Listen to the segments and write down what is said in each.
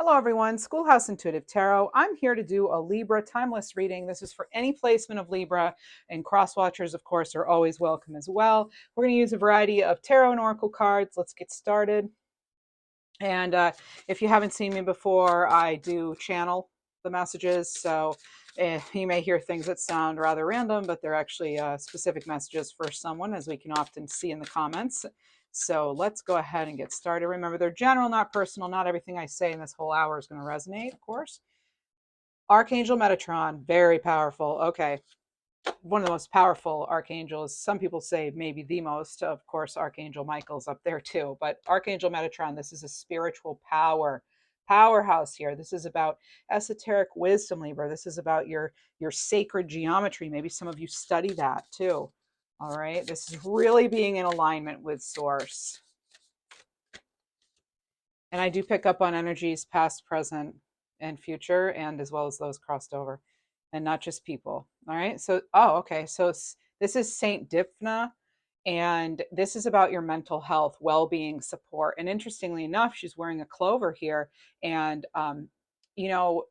Hello, everyone. Schoolhouse Intuitive Tarot. I'm here to do a Libra timeless reading. This is for any placement of Libra, and cross watchers, of course, are always welcome as well. We're going to use a variety of tarot and oracle cards. Let's get started. And if you haven't seen me before, I do channel the messages. So you may hear things that sound rather random, but they're actually specific messages for someone, as we can often see in the comments. So let's go ahead and get started. Remember, they're general, not personal. Not everything I say in this whole hour is going to resonate, of course. Archangel Metatron, very powerful. Okay, one of the most powerful archangels. Some people say maybe the most. Of course, Archangel Michael's up there too. But Archangel Metatron, this is a spiritual powerhouse here. This is about esoteric wisdom, Libra. This is about your sacred geometry. Maybe some of you study that too. All right, this is really being in alignment with source. And I do pick up on energies past, present, and future, and as well as those crossed over, and not just people. All right. So, okay. So this is Saint Dipna, and this is about your mental health, well-being, support. And interestingly enough, she's wearing a clover here, and you know,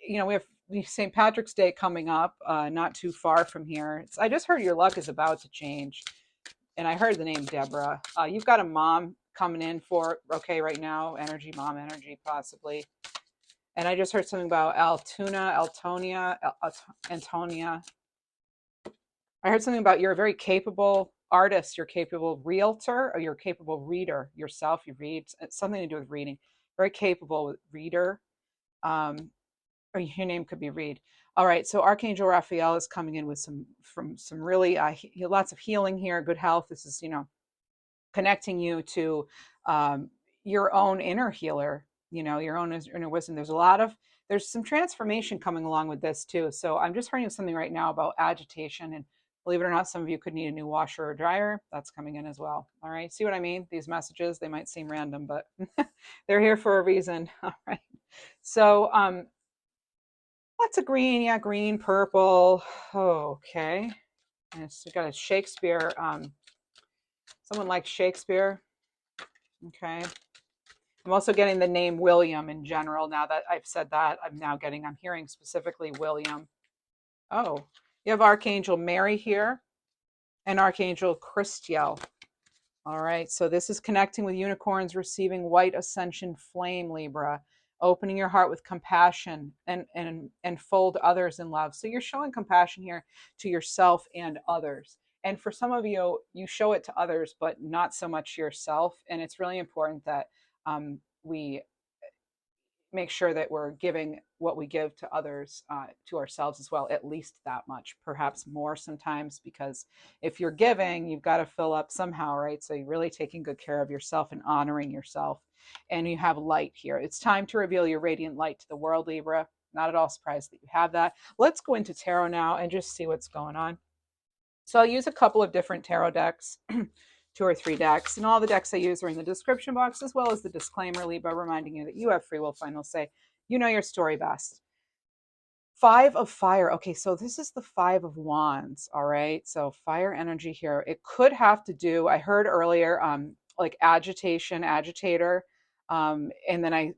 we have St. Patrick's Day coming up, not too far from here. I just heard your luck is about to change, and I heard the name Deborah. You've got a mom coming in for right now, energy, mom energy, possibly. And I just heard something about Antonia. I heard something about you're a very capable artist, you're capable realtor, or you're a capable reader yourself. You read. It's something to do with reading. Very capable reader. Or your name could be Reed. All right, so Archangel Raphael is coming in with some really lots of healing here, good health. This is connecting you to your own inner healer, your own inner wisdom. There's some transformation coming along with this too. So I'm just hearing something right now about agitation, and believe it or not, some of you could need a new washer or dryer. That's coming in as well. All right, see what I mean? These messages, they might seem random, but they're here for a reason. All right, so lots of green, yeah, green, purple. Okay, yes, we got a Shakespeare. Someone like Shakespeare. Okay. I'm also getting the name William in general. Now that I've said that, I'm hearing specifically William. Oh, you have Archangel Mary here and Archangel Christiel. All right, so this is connecting with unicorns, receiving white ascension flame, Libra, opening your heart with compassion and fold others in love. So you're showing compassion here to yourself and others. And for some of you, you show it to others, but not so much yourself. And it's really important that we make sure that we're giving what we give to others to ourselves as well, at least that much, perhaps more sometimes, because if you're giving, you've got to fill up somehow, right? So you're really taking good care of yourself and honoring yourself. And you have light here. It's time to reveal your radiant light to the world, Libra. Not at all surprised that you have that. Let's go into tarot now and just see what's going on. So I'll use a couple of different tarot decks. 2 or 3 decks, and all the decks I use are in the description box, as well as the disclaimer, Libra, reminding you that you have free will, final say. You know your story best. 5 of fire. Okay, so this is the 5 of wands. All right, so fire energy here. It could have to do, I heard earlier, like agitation, agitator, and then I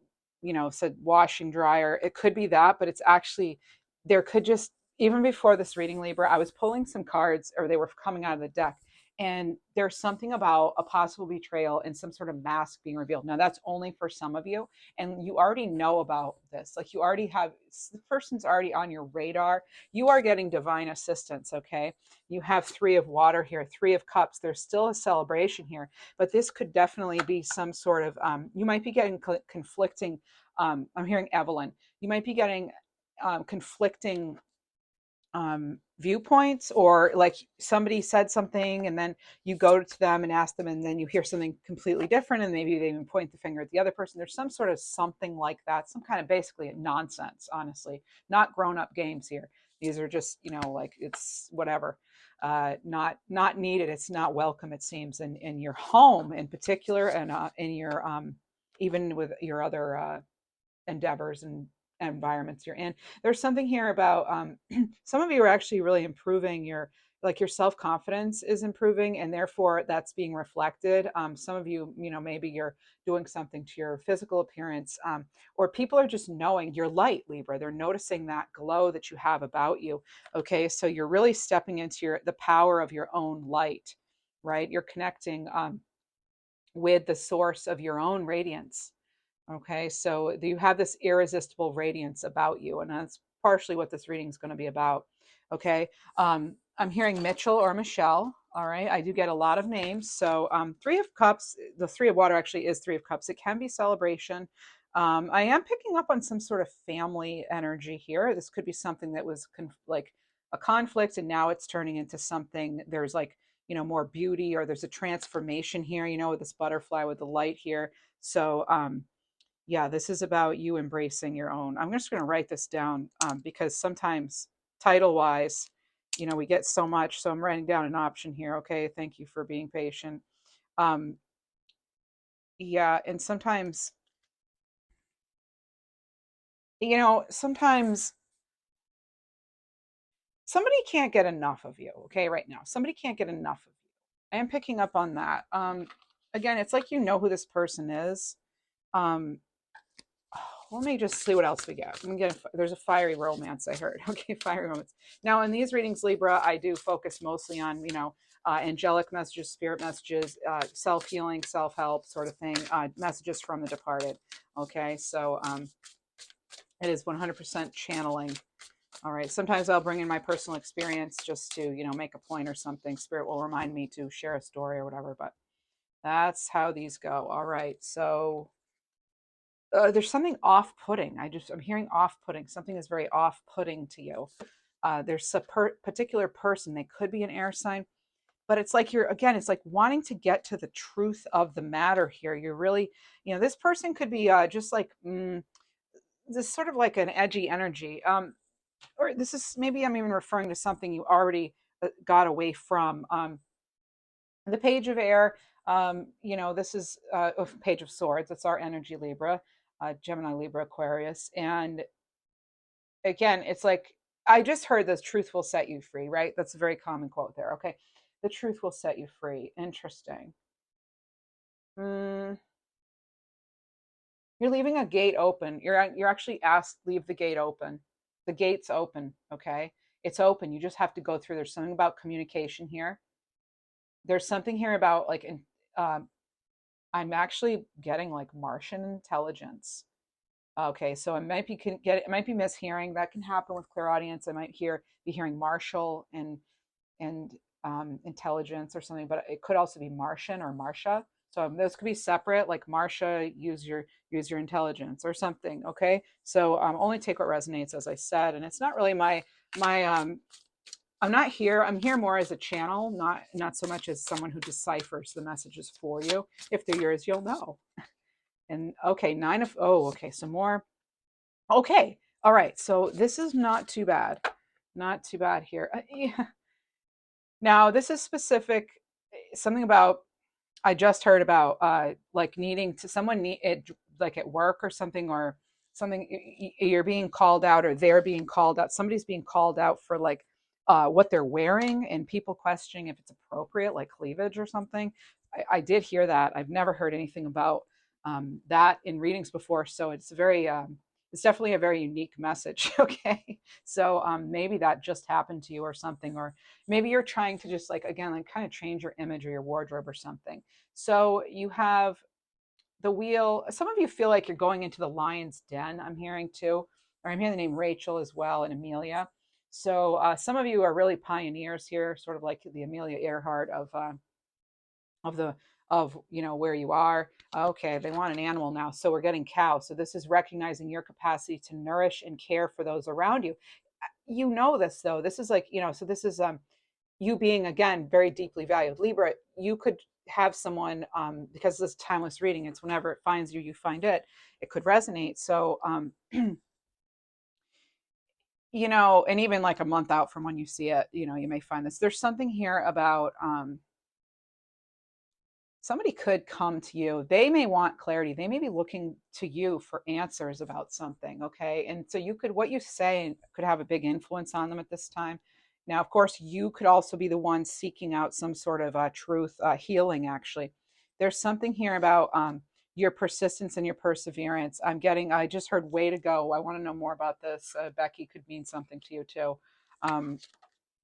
said washing dryer. It could be that, but it's actually, there could just, even before this reading, Libra, I was pulling some cards, or they were coming out of the deck, and there's something about a possible betrayal and some sort of mask being revealed. Now that's only for some of you, and you already know about this. Like, you already have, the person's already on your radar. You are getting divine assistance. Okay, you have 3 of water here, 3 of cups. There's still a celebration here, but this could definitely be some sort of you might be getting conflicting, I'm hearing Evelyn, you might be getting conflicting viewpoints, or like somebody said something and then you go to them and ask them, and then you hear something completely different, and maybe they even point the finger at the other person. There's some sort of something like that, some kind of basically nonsense, honestly, not grown-up games here. These are just, like, it's whatever, not needed. It's not welcome, it seems, in your home in particular, and in your even with your other endeavors and environments you're in. There's something here about some of you are actually really improving your like your self-confidence is improving, and therefore that's being reflected. Some of you, maybe you're doing something to your physical appearance, or people are just knowing your light, Libra. They're noticing that glow that you have about you. Okay, so you're really stepping into the power of your own light, right? You're connecting with the source of your own radiance. Okay, so you have this irresistible radiance about you, and that's partially what this reading is going to be about. Okay, I'm hearing Mitchell or Michelle. All right, I do get a lot of names. So, Three of Cups, the Three of Water actually is Three of Cups. It can be celebration. I am picking up on some sort of family energy here. This could be something that was like a conflict, and now it's turning into something. There's like, more beauty, or there's a transformation here. With this butterfly with the light here. So, yeah, this is about you embracing your own. I'm just going to write this down, because sometimes title wise, we get so much. So I'm writing down an option here. Okay. Thank you for being patient. Um, yeah. And sometimes, sometimes somebody can't get enough of you. Okay. Right now, somebody can't get enough of you. I am picking up on that. Again, it's like, who this person is. Um, Let me just see what else we get. There's a fiery romance, I heard. Okay, fiery romance. Now, in these readings, Libra, I do focus mostly on, angelic messages, spirit messages, self-healing, self-help sort of thing, messages from the departed. Okay, so it is 100% channeling. All right, sometimes I'll bring in my personal experience just to, make a point or something. Spirit will remind me to share a story or whatever, but that's how these go. All right, so there's something off-putting. I'm hearing off-putting. Something is very off-putting to you. There's a particular person. They could be an air sign, but it's like it's like wanting to get to the truth of the matter here. You're really, this person could be just like this sort of like an edgy energy. Or this is, maybe I'm even referring to something you already got away from. The Page of Air, this is a Page of Swords. It's our energy, Libra, Gemini, Libra, Aquarius. And again, it's like, I just heard the truth will set you free, right? That's a very common quote there. Okay. The truth will set you free. Interesting. Mm, you're leaving a gate open. You're actually asked, leave the gate open. The gate's open. Okay. It's open. You just have to go through. There's something about communication here. There's something here about like, um, I'm actually getting like Martian intelligence. Okay, so it might be mishearing. That can happen with clairaudience. I might be hearing Martial and intelligence or something, but it could also be Martian or Marcia. So those could be separate, like Marcia, use your intelligence or something. Okay, so only take what resonates, as I said, and it's not really my I'm not here. I'm here more as a channel, not so much as someone who deciphers the messages for you. If they're yours, you'll know. And okay, okay, some more. Okay, all right. So this is not too bad, not too bad here. Yeah. Now this is specific. Something about I just heard about like needing to someone need it like at work or something, or something. You're being called out, or they're being called out. Somebody's being called out for like what they're wearing, and people questioning if it's appropriate, like cleavage or something. I did hear that. I've never heard anything about that in readings before, so it's definitely a very unique message. Okay, so maybe that just happened to you or something, or maybe you're trying to just like, again, like kind of change your image or your wardrobe or something. So you have the wheel. Some of you feel like you're going into the lion's den, I'm hearing too, or I'm hearing the name Rachel as well, and Amelia. So some of you are really pioneers here, sort of like the Amelia Earhart of the of where you are. Okay, they want an animal now, so we're getting cow. So this is recognizing your capacity to nourish and care for those around you. This though. This is like, so this is you being, again, very deeply valued. Libra, you could have someone, because this timeless reading, it's whenever it finds you, you find it could resonate. So and even like a month out from when you see it, you may find this. There's something here about somebody could come to you. They may want clarity. They may be looking to you for answers about something. Okay, and so what you say could have a big influence on them at this time. Now, of course, you could also be the one seeking out some sort of truth healing. Actually, there's something here about your persistence and your perseverance. I just heard way to go. I want to know more about this. Becky, could mean something to you too. Um,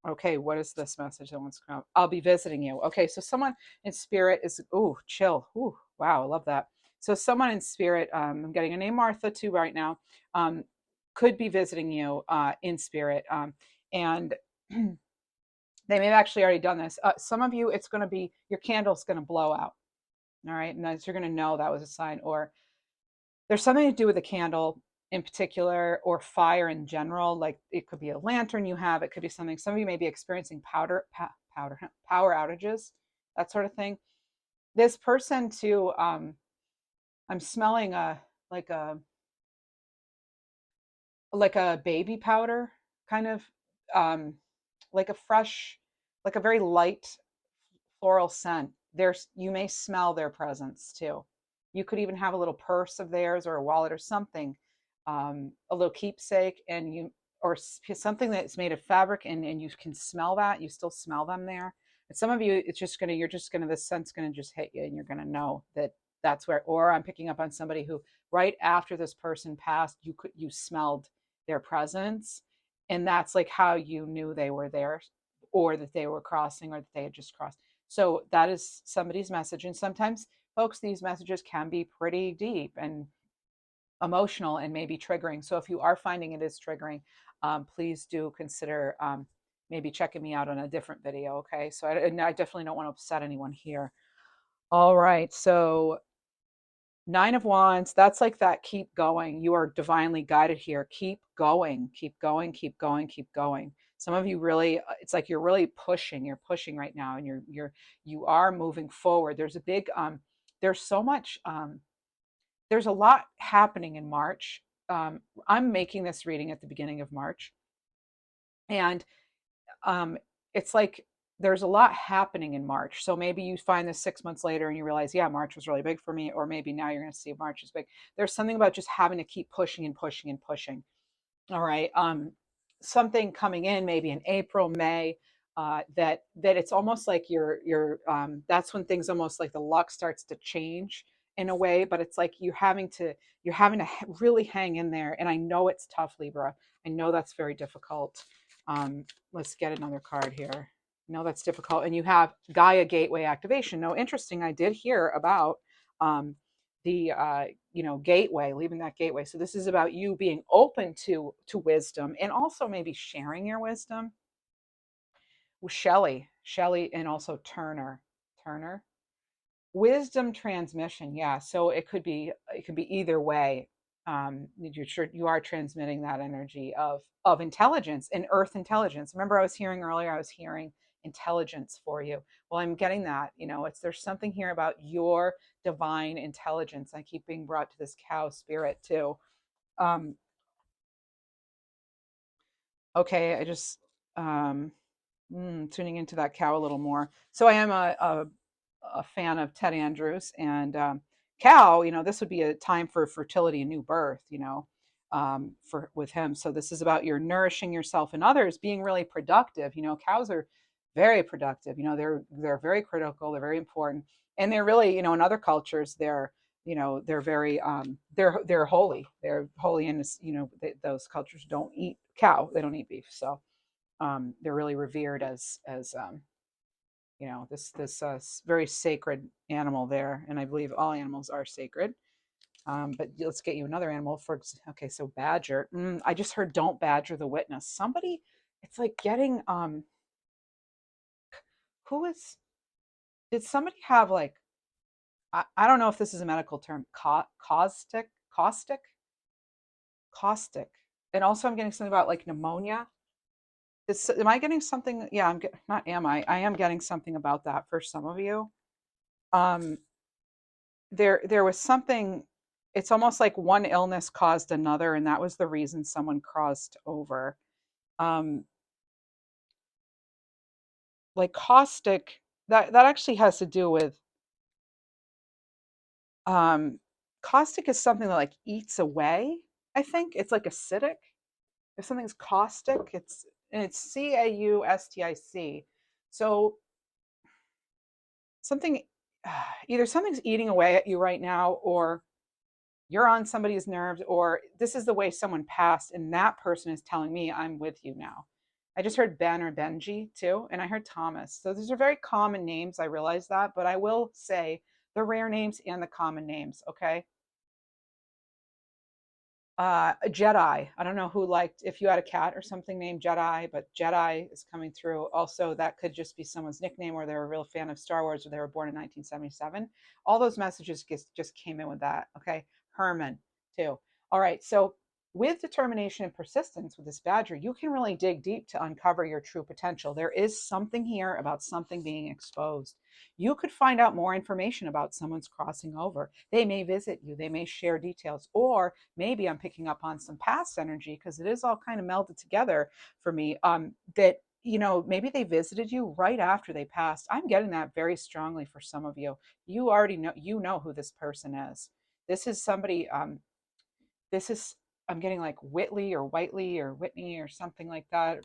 okay, what is this message that wants to come out? I'll be visiting you. Okay, so someone in spirit is, ooh, chill. Ooh, wow, I love that. So someone in spirit, I'm getting a name Martha too right now, um, could be visiting you in spirit. And they may have actually already done this. Some of you, it's going to be, your candle's going to blow out. All right, and that's, you're going to know that was a sign. Or there's something to do with a candle in particular, or fire in general. Like it could be a lantern you have, it could be something. Some of you may be experiencing power outages, that sort of thing. This person too, I'm smelling like a like a baby powder kind of, um like a fresh, like a very light floral scent. There's, you may smell their presence too. You could even have a little purse of theirs or a wallet or something, a little keepsake, and you, or something that's made of fabric, and you can smell that. You still smell them there. And some of you, it's just gonna, you're just gonna, this scent's gonna just hit you, and you're gonna know that that's where. Or I'm picking up on somebody who, right after this person passed, you smelled their presence, and that's like how you knew they were there, or that they were crossing, or that they had just crossed. So that is somebody's message. And sometimes, folks, these messages can be pretty deep and emotional and maybe triggering. So if you are finding it is triggering, please do consider maybe checking me out on a different video. Okay. So I definitely don't want to upset anyone here. All right. So Nine of Wands, that's like that keep going. You are divinely guided here. Keep going, keep going, keep going, keep going. Some of you really, it's like you're really pushing. You're pushing right now, and you are moving forward. There's a big there's so much there's a lot happening in March. I'm making this reading at the beginning of March, and um, it's like there's a lot happening in March. So maybe you find this 6 months later and you realize, yeah, March was really big for me. Or maybe now you're going to see March is big. There's something about just having to keep pushing and pushing and pushing. All right. Something coming in maybe in April, May, that it's almost like that's when things almost like the luck starts to change in a way. But it's like you're having to really hang in there. And I know it's tough, Libra. I know that's very difficult. Let's get another card here. No, that's difficult. And you have Gaia Gateway activation. No, interesting. I did hear about the gateway, leaving that gateway. So this is about you being open to wisdom, and also maybe sharing your wisdom with Shelley, and also Turner. Wisdom transmission, yeah. So it could be either way. You are transmitting that energy of intelligence and earth intelligence. Remember, I was hearing earlier, I was hearing intelligence for you. Well, I'm getting that. There's something here about your divine intelligence. I keep being brought to this cow spirit too. Um, okay, I just tuning into that cow a little more. So I am a fan of Ted Andrews and Cal. This would be a time for fertility and new birth. For with him. So this is about your nourishing yourself and others, being really productive. Cows are very productive. They're very critical. They're very important, and they're really, in other cultures, they're very they're holy. They're holy in this. Those cultures don't eat cow. They don't eat beef. So they're really revered as this very sacred animal there. And I believe all animals are sacred. But let's get you another animal. Okay, so badger. I just heard don't badger the witness. Somebody, it's like getting who is did somebody have like, I don't know if this is a medical term, caustic. And also I'm getting something about like pneumonia. Am I getting something? Yeah, not am I am getting something about that for some of you. Um, there was something. It's almost like one illness caused another, and that was the reason someone crossed over. Um, like caustic, that actually has to do with um, caustic is something that like eats away. I think it's like acidic. If something's caustic, and it's Caustic. So something, either something's eating away at you right now, or you're on somebody's nerves, or this is the way someone passed and that person is telling me I'm with you now. I just heard Ben or Benji too, and I heard Thomas. So these are very common names. I realize that, but I will say the rare names and the common names. Okay. A Jedi. I don't know who liked, if you had a cat or something named Jedi, but Jedi is coming through. Also, that could just be someone's nickname, or they're a real fan of Star Wars, or they were born in 1977. All those messages just came in with that. Okay. Herman, too. All right. So, with determination and persistence with this badger, you can really dig deep to uncover your true potential. There is something here about something being exposed. You could find out more information about someone's crossing over. They may visit you, they may share details, or maybe I'm picking up on some past energy, because it is all kind of melded together for me. That, maybe they visited you right after they passed. I'm getting that very strongly for some of you. You already know, who this person is. This is somebody, this is, I'm getting like Whitley or Whiteley or Whitney or something like that.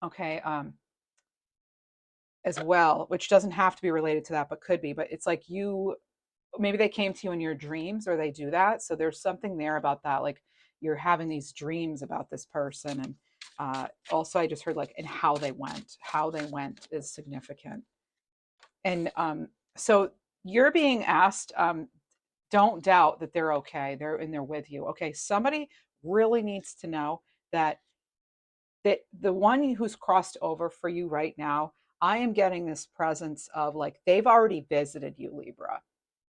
Okay. As well, which doesn't have to be related to that, but could be. But it's like, maybe they came to you in your dreams, or they do that. So there's something there about that. Like, you're having these dreams about this person. And also, I just heard like, and how they went. How they went is significant. And so you're being asked, don't doubt that they're okay. They're with you. Okay. Somebody really needs to know that the one who's crossed over for you right now, I am getting this presence of like, they've already visited you, Libra.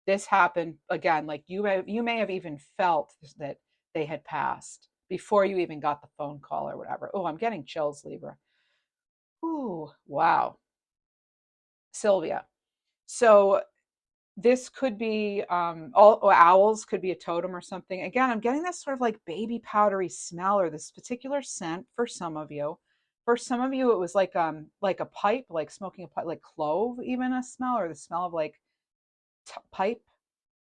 This happened again, like you may have even felt that they had passed before you even got the phone call or whatever. Oh, I'm getting chills, Libra. Ooh, wow. Sylvia. So this could be, all owls could be a totem or something. Again, I'm getting this sort of like baby powdery smell, or this particular scent for some of you. For some of you, it was like a pipe, like smoking a pipe, like clove, even a smell, or the smell of like pipe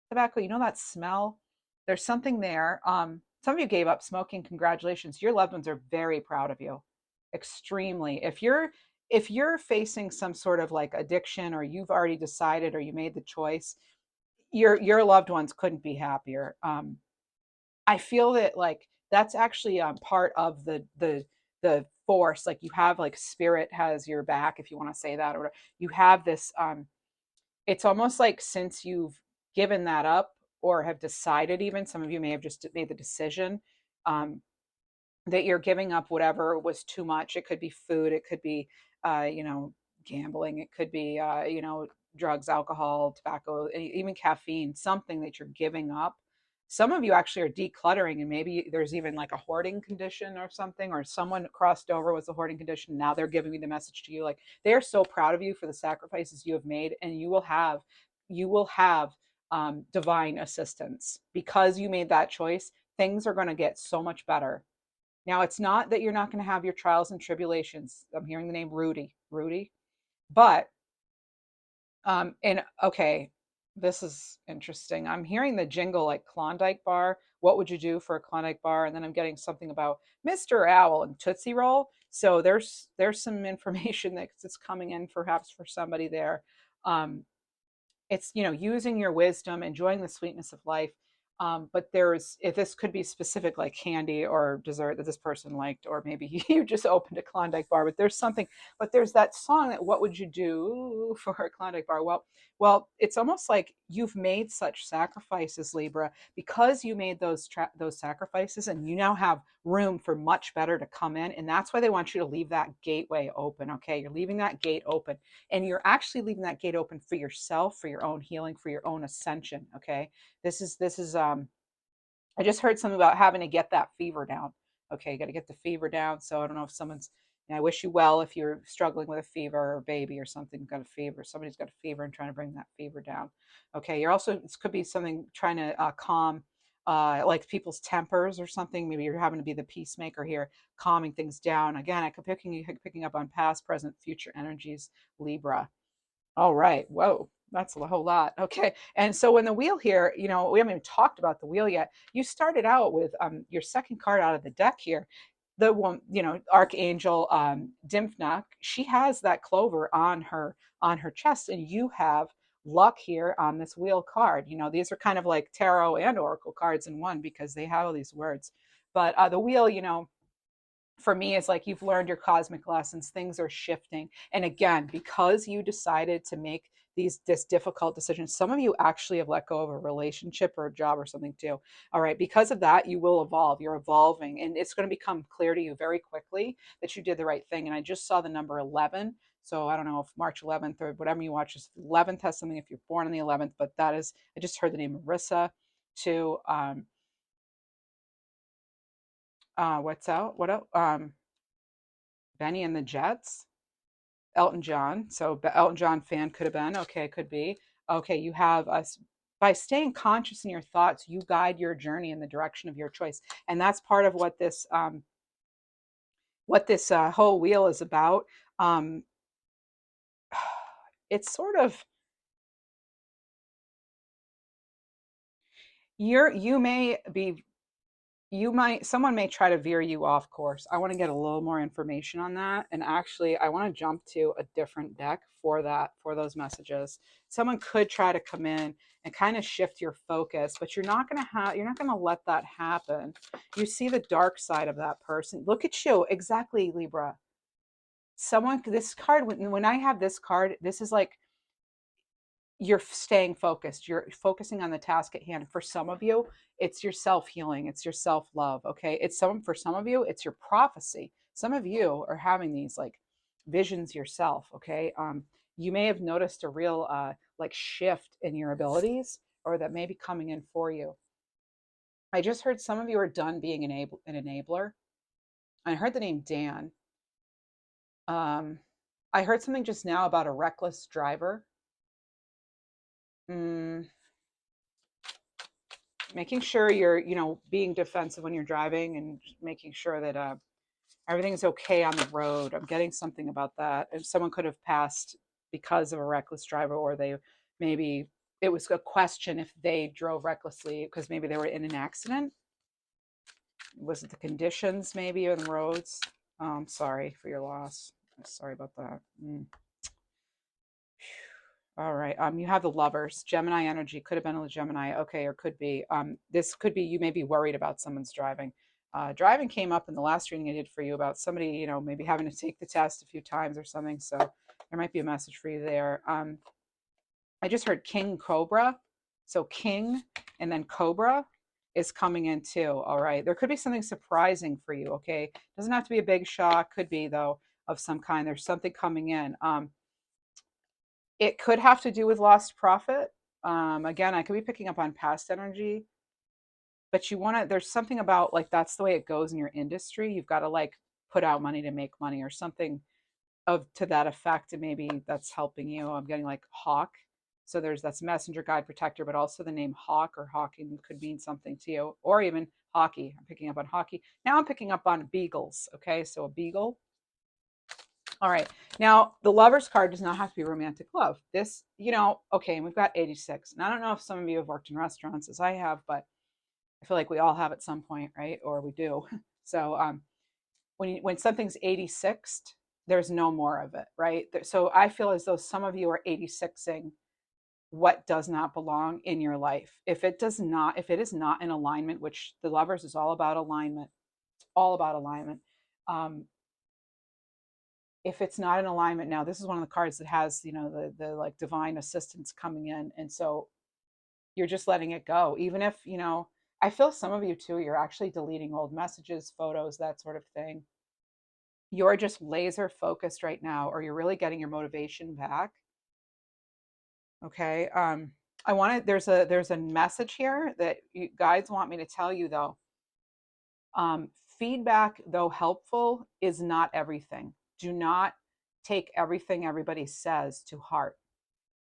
tobacco. You know that smell? There's something there. Some of you gave up smoking. Congratulations. Your loved ones are very proud of you. Extremely. If you're facing some sort of like addiction, or you've already decided, or you made the choice, your loved ones couldn't be happier. I feel that like that's actually part of the force. Like, you have like spirit has your back, if you want to say that, or you have this. It's almost like, since you've given that up, or have decided, even some of you may have just made the decision, um, that you're giving up whatever was too much. It could be food, it could be gambling, it could be drugs, alcohol, tobacco, even caffeine, something that you're giving up. Some of you actually are decluttering, and maybe there's even like a hoarding condition or something, or someone crossed over with a hoarding condition. Now they're giving me the message to you, like, they're so proud of you for the sacrifices you have made, and you will have divine assistance because you made that choice. Things are going to get so much better. Now, it's not that you're not going to have your trials and tribulations. I'm hearing the name Rudy, but and okay, this is interesting. I'm hearing the jingle like Klondike bar. What would you do for a Klondike bar? And then I'm getting something about Mr. Owl and Tootsie Roll. So there's some information that's coming in perhaps for somebody there. It's, using your wisdom, enjoying the sweetness of life. But there's, if this could be specific, like candy or dessert that this person liked, or maybe you just opened a Klondike bar. But there's something. But there's that song that, what would you do for a Klondike bar? Well, it's almost like you've made such sacrifices, Libra, because you made those sacrifices, and you now have room for much better to come in, and that's why they want you to leave that gateway open. Okay, you're leaving that gate open, and you're actually leaving that gate open for yourself, for your own healing, for your own ascension. Okay, this is I just heard something about having to get that fever down. Okay, you got to get the fever down. So I don't know if someone's, and I wish you well if you're struggling with a fever, or a baby or something got a fever. Somebody's got a fever and trying to bring that fever down. Okay, you're also, this could be something trying to calm like people's tempers or something. Maybe you're having to be the peacemaker here, calming things down. Again, I could picking up on past, present, future energies, Libra. All right. Whoa. That's a whole lot. Okay. And so when the wheel here, we haven't even talked about the wheel yet. You started out with your second card out of the deck here. the one, Archangel Dimphna, she has that clover on her chest, and you have luck here on this wheel card. These are kind of like tarot and oracle cards in one because they have all these words. But the wheel, for me, is like you've learned your cosmic lessons, things are shifting. And again, because you decided to make this difficult decision, some of you actually have let go of a relationship or a job or something too. All right, because of that, you will evolve. You're evolving, and it's going to become clear to you very quickly that you did the right thing. And I just saw the number 11. So I don't know if March 11th or whatever you watch, 11th has something if you're born on the 11th, but that is, I just heard the name Marissa too. What's out? What else? Benny and the Jets, Elton John. So Elton John fan could have been. Okay, could be. Okay, you have us. By staying conscious in your thoughts, you guide your journey in the direction of your choice, and that's part of what this whole wheel is about. Um, it's sort of you may be someone may try to veer you off course. I want to get a little more information on that, and actually I want to jump to a different deck for those messages. Someone could try to come in and kind of shift your focus, but you're not going to let that happen. You see the dark side of that person. Look at you, exactly, Libra. This card, when I have this card, this is like you're staying focused. You're focusing on the task at hand. For some of you, it's your self-healing, it's your self-love. Okay. For some of you, it's your prophecy. Some of you are having these like visions yourself. Okay. You may have noticed a real like shift in your abilities, or that may be coming in for you. I just heard some of you are done being an enabler. I heard the name Dan. I heard something just now about a reckless driver. Mm, Making sure you're, being defensive when you're driving, and making sure that everything's okay on the road. I'm getting something about that. If someone could have passed because of a reckless driver, or they maybe it was a question if they drove recklessly because maybe they were in an accident. Was it the conditions maybe on the roads? I'm sorry for your loss. I'm sorry about that. All right. You have the Lovers, Gemini energy. Could have been a Gemini. Okay, or could be. This could be you may be worried about someone's driving. Driving came up in the last reading I did for you about somebody, maybe having to take the test a few times or something. So there might be a message for you there. I just heard King Cobra. So King and then Cobra is coming in too. All right. There could be something surprising for you. Okay. Doesn't have to be a big shock. Could be though of some kind. There's something coming in. It could have to do with lost profit. Again, I could be picking up on past energy, but there's something about like that's the way it goes in your industry. You've got to like put out money to make money or something of to that effect. And maybe that's helping you. I'm getting like hawk. So that's messenger, guide, protector, but also the name hawk or hawking could mean something to you, or even hockey. I'm picking up on hockey. Now I'm picking up on beagles. Okay. So a beagle. All right. Now, the Lovers card does not have to be romantic love. This, okay, and we've got 86. And I don't know if some of you have worked in restaurants as I have, but I feel like we all have at some point, right? Or we do. So when something's 86th, there's no more of it, right? So I feel as though some of you are 86ing what does not belong in your life. If it is not in alignment, which the Lovers is all about alignment, it's all about alignment. If it's not in alignment now, this is one of the cards that has, the like divine assistance coming in. And so you're just letting it go. Even if, I feel some of you too, you're actually deleting old messages, photos, that sort of thing. You're just laser focused right now, or you're really getting your motivation back. Okay. There's a message here that you guides want me to tell you though. Feedback, though helpful, is not everything. Do not take everything everybody says to heart.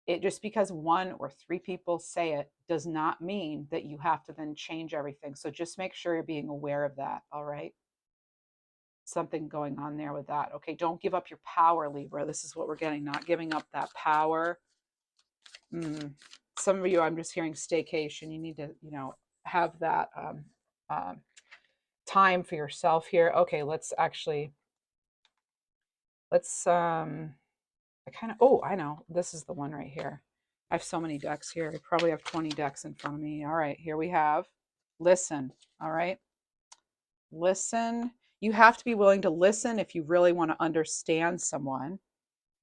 It just because one or three people say it does not mean that you have to then change everything. So just make sure you're being aware of that. All right. Something going on there with that. Okay. Don't give up your power, Libra. This is what we're getting. Not giving up that power. Some of you, I'm just hearing staycation. You need to, have that time for yourself here. Okay, let's actually, let's, I kind of, oh, I know. This is the one right here. I have so many decks here. I probably have 20 decks in front of me. All right, here we have listen. All right, listen. You have to be willing to listen if you really want to understand someone.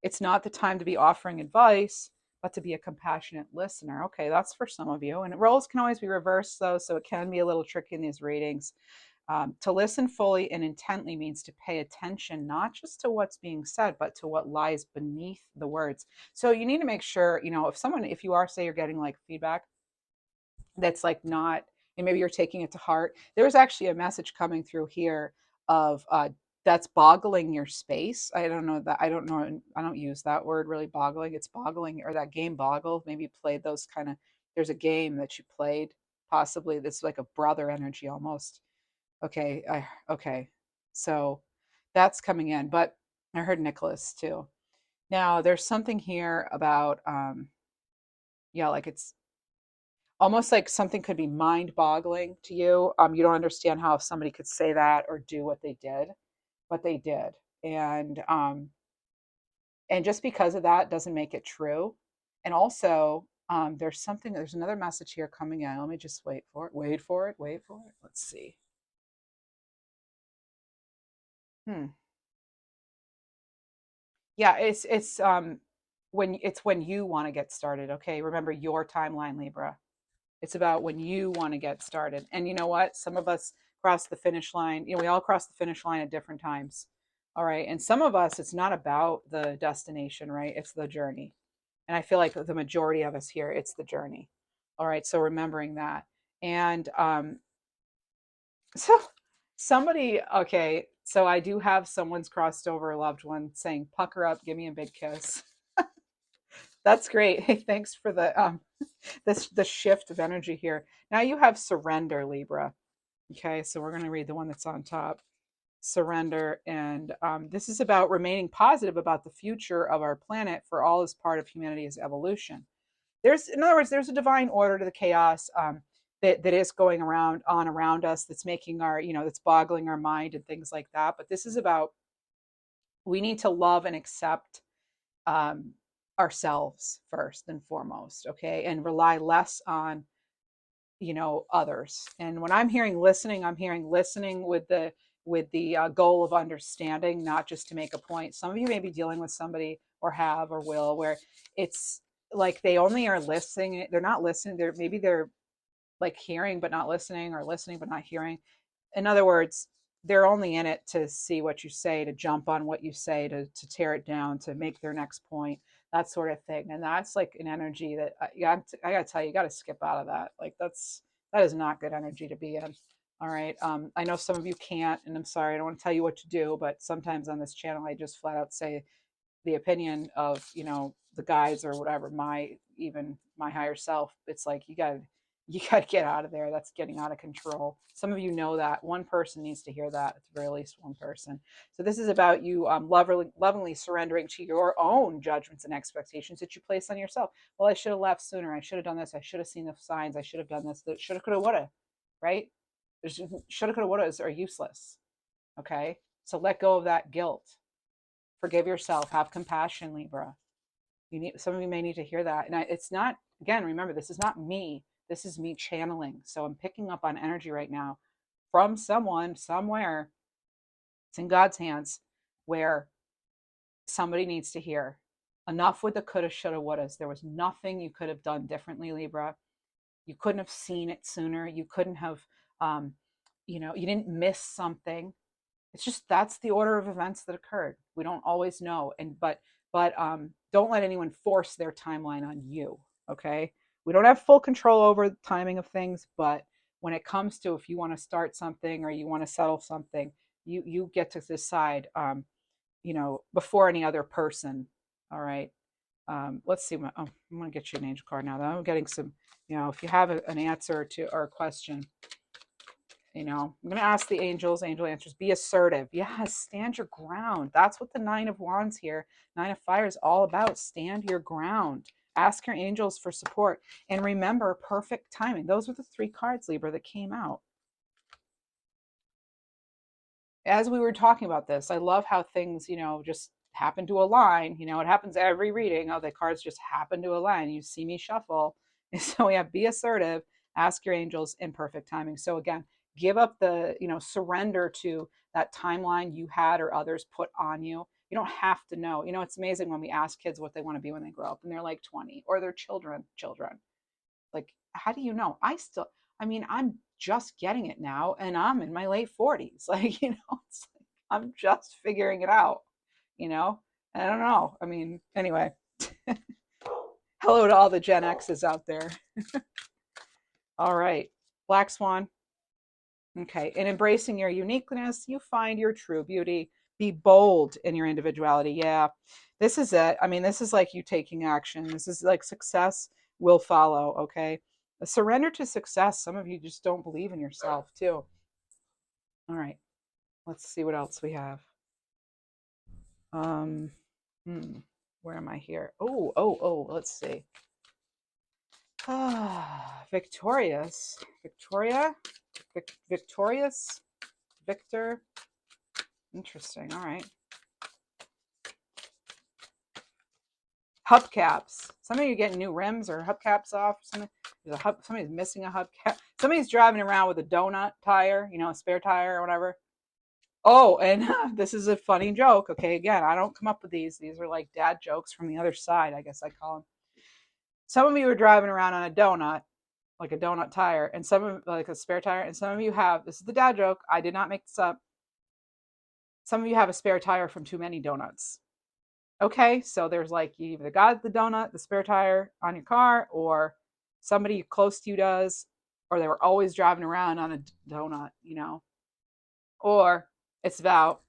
It's not the time to be offering advice, but to be a compassionate listener. Okay, that's for some of you. And roles can always be reversed, though, so it can be a little tricky in these readings. To listen fully and intently means to pay attention, not just to what's being said, but to what lies beneath the words. So you need to make sure, if you are, say, you're getting like feedback that's like not, and maybe you're taking it to heart, there's actually a message coming through here of, that's boggling your space. I don't know that, I don't know, I don't use that word really, boggling. It's boggling, or that game Boggle. Maybe you played those kind of, there's a game that you played, possibly, that's like a brother energy almost. Okay, okay. So that's coming in, but I heard Nicholas too. Now there's something here about, yeah, like it's almost like something could be mind-boggling to you. You don't understand how somebody could say that or do what they did, but they did. And just because of that doesn't make it true. And also, there's another message here coming in. Let me just wait for it. Wait for it. Wait for it. Let's see. Hmm. Yeah, it's when you want to get started, okay? Remember your timeline, Libra. It's about when you want to get started. And you know what? Some of us cross the finish line. We all cross the finish line at different times. All right. And some of us, it's not about the destination, right? It's the journey. And I feel like the majority of us here, it's the journey. All right. So remembering that. And so somebody, okay. So I do have someone's crossed over a loved one saying, pucker up, give me a big kiss. That's great. Hey, thanks for the shift of energy here. Now you have surrender, Libra. Okay, so we're going to read the one that's on top. Surrender, and this is about remaining positive about the future of our planet, for all is part of humanity's evolution. In other words, there's a divine order to the chaos, that is going around us, that's making our, that's boggling our mind and things like that. But this is about, we need to love and accept, um, ourselves first and foremost, okay, and rely less on, others. And when I'm hearing listening, I'm hearing listening with the goal of understanding, not just to make a point. Some of you may be dealing with somebody, or have, or will, where it's like they only are listening, they're not listening, they're like hearing but not listening, or listening but not hearing. In other words, they're only in it to see what you say, to jump on what you say, to tear it down, to make their next point, that sort of thing. And that's like an energy that, I gotta tell you, you gotta skip out of that. Like that is not good energy to be in. All right. I know some of you can't, and I'm sorry, I don't want to tell you what to do, but sometimes on this channel, I just flat out say the opinion of, the guides or whatever, even my higher self. It's like, you got to get out of there. That's getting out of control. Some of you know that. One person needs to hear that, at the very least one person. So this is about you, lovingly surrendering to your own judgments and expectations that you place on yourself. Well, I should have left sooner. I should have done this. I should have seen the signs. I should have done this. Shoulda, coulda, woulda. Right? Shoulda, coulda, wouldas are useless. Okay. So let go of that guilt. Forgive yourself. Have compassion, Libra. Some of you may need to hear that. And it's not, again, remember, this is not me. This is me channeling. So I'm picking up on energy right now from someone somewhere. It's in God's hands, where somebody needs to hear. Enough with the coulda, shoulda, wouldas. There was nothing you could have done differently, Libra. You couldn't have seen it sooner. You couldn't have, you didn't miss something. It's just, that's the order of events that occurred. We don't always know. But don't let anyone force their timeline on you. Okay. We don't have full control over the timing of things, but when it comes to, if you want to start something or you want to settle something, you get to decide, before any other person. All right. Let's see. I'm going to get you an angel card now. I'm getting some, if you have an answer to or a question, I'm going to ask the angels, angel answers, be assertive. Yes, stand your ground. That's what the Nine of Wands here, Nine of Fire, is all about. Stand your ground. Ask your angels for support. And remember, perfect timing. Those were the three cards, Libra, that came out. as we were talking about this, I love how things, just happen to align. It happens every reading. Oh, the cards just happen to align. You see me shuffle. So we have be assertive, ask your angels in perfect timing. So again, give up surrender to that timeline you had or others put on you. You don't have to know. It's amazing when we ask kids what they want to be when they grow up and they're like 20, or they're children. Like, how do you know? I'm just getting it now, and I'm in my late 40s. Like, it's like I'm just figuring it out, you know? I don't know. Anyway, hello to all the Gen X's out there. All right. Black Swan. Okay. In embracing your uniqueness, you find your true beauty. Be bold in your individuality. Yeah. This is it. This is like you taking action. This is like success will follow. Okay. A surrender to success. Some of you just don't believe in yourself, too. All right. Let's see what else we have. Um, where am I here? Oh, let's see. Victorious. Victoria? Victorious? Victor? Interesting. All right. Hubcaps. Some of you getting new rims or hubcaps off. Somebody's missing a hubcap. Somebody's driving around with a donut tire, a spare tire or whatever. Oh, and this is a funny joke. Okay, again, I don't come up with these. These are like dad jokes from the other side, I guess I call them. Some of you are driving around on a donut, like a donut tire, and some of like a spare tire, and some of you have, this is the dad joke, I did not make this up. Some of you have a spare tire from too many donuts. Okay, so there's like you either got the donut, the spare tire on your car, or somebody close to you does, or they were always driving around on a donut, or it's about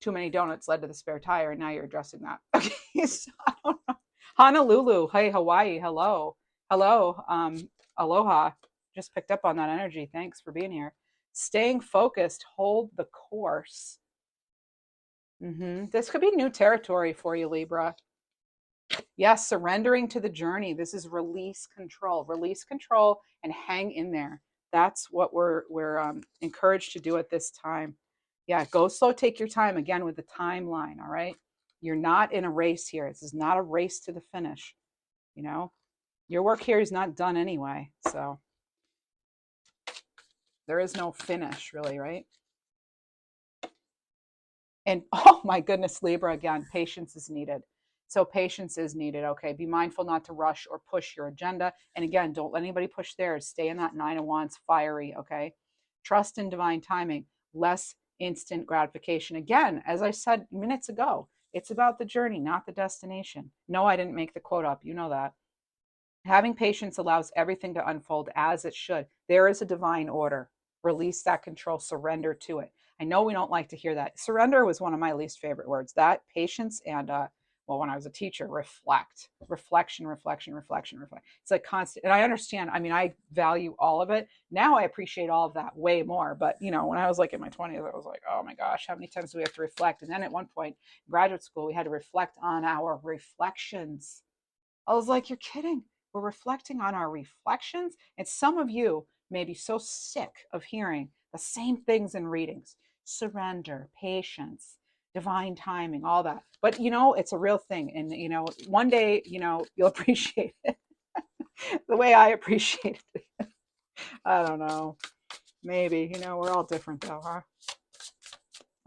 too many donuts led to the spare tire, and now you're addressing that. Okay, so I don't know. Honolulu, hey, Hawaii, hello. Hello, aloha. Just picked up on that energy. Thanks for being here. Staying focused, hold the course. This could be new territory for you, Libra. Yes, surrendering to the journey. This is release control, and hang in there. That's what we're encouraged to do at this time. Yeah, go slow, take your time. Again with the timeline. All right, you're not in a race here. This is not a race to the finish. Your work here is not done anyway. So there is no finish, really, right? And oh my goodness, Libra, again, patience is needed. So patience is needed. Okay. Be mindful not to rush or push your agenda. And again, don't let anybody push theirs. Stay in that 9 of Wands, fiery. Okay. Trust in divine timing, less instant gratification. Again, as I said minutes ago, it's about the journey, not the destination. No, I didn't make the quote up. You know that. Having patience allows everything to unfold as it should. There is a divine order. Release that control, surrender to it. I know we don't like to hear that. Surrender was one of my least favorite words. That patience and well, when I was a teacher, reflection. It's like constant. And I understand. I value all of it. Now I appreciate all of that way more. But when I was like in my 20s, I was like, oh my gosh, how many times do we have to reflect? And then at one point in graduate school, we had to reflect on our reflections. I was like, you're kidding. We're reflecting on our reflections. And some of you may be so sick of hearing the same things in readings: surrender, patience, divine timing, all that. But it's a real thing. And one day, you'll appreciate it the way I appreciate it. I don't know. Maybe, we're all different though, huh?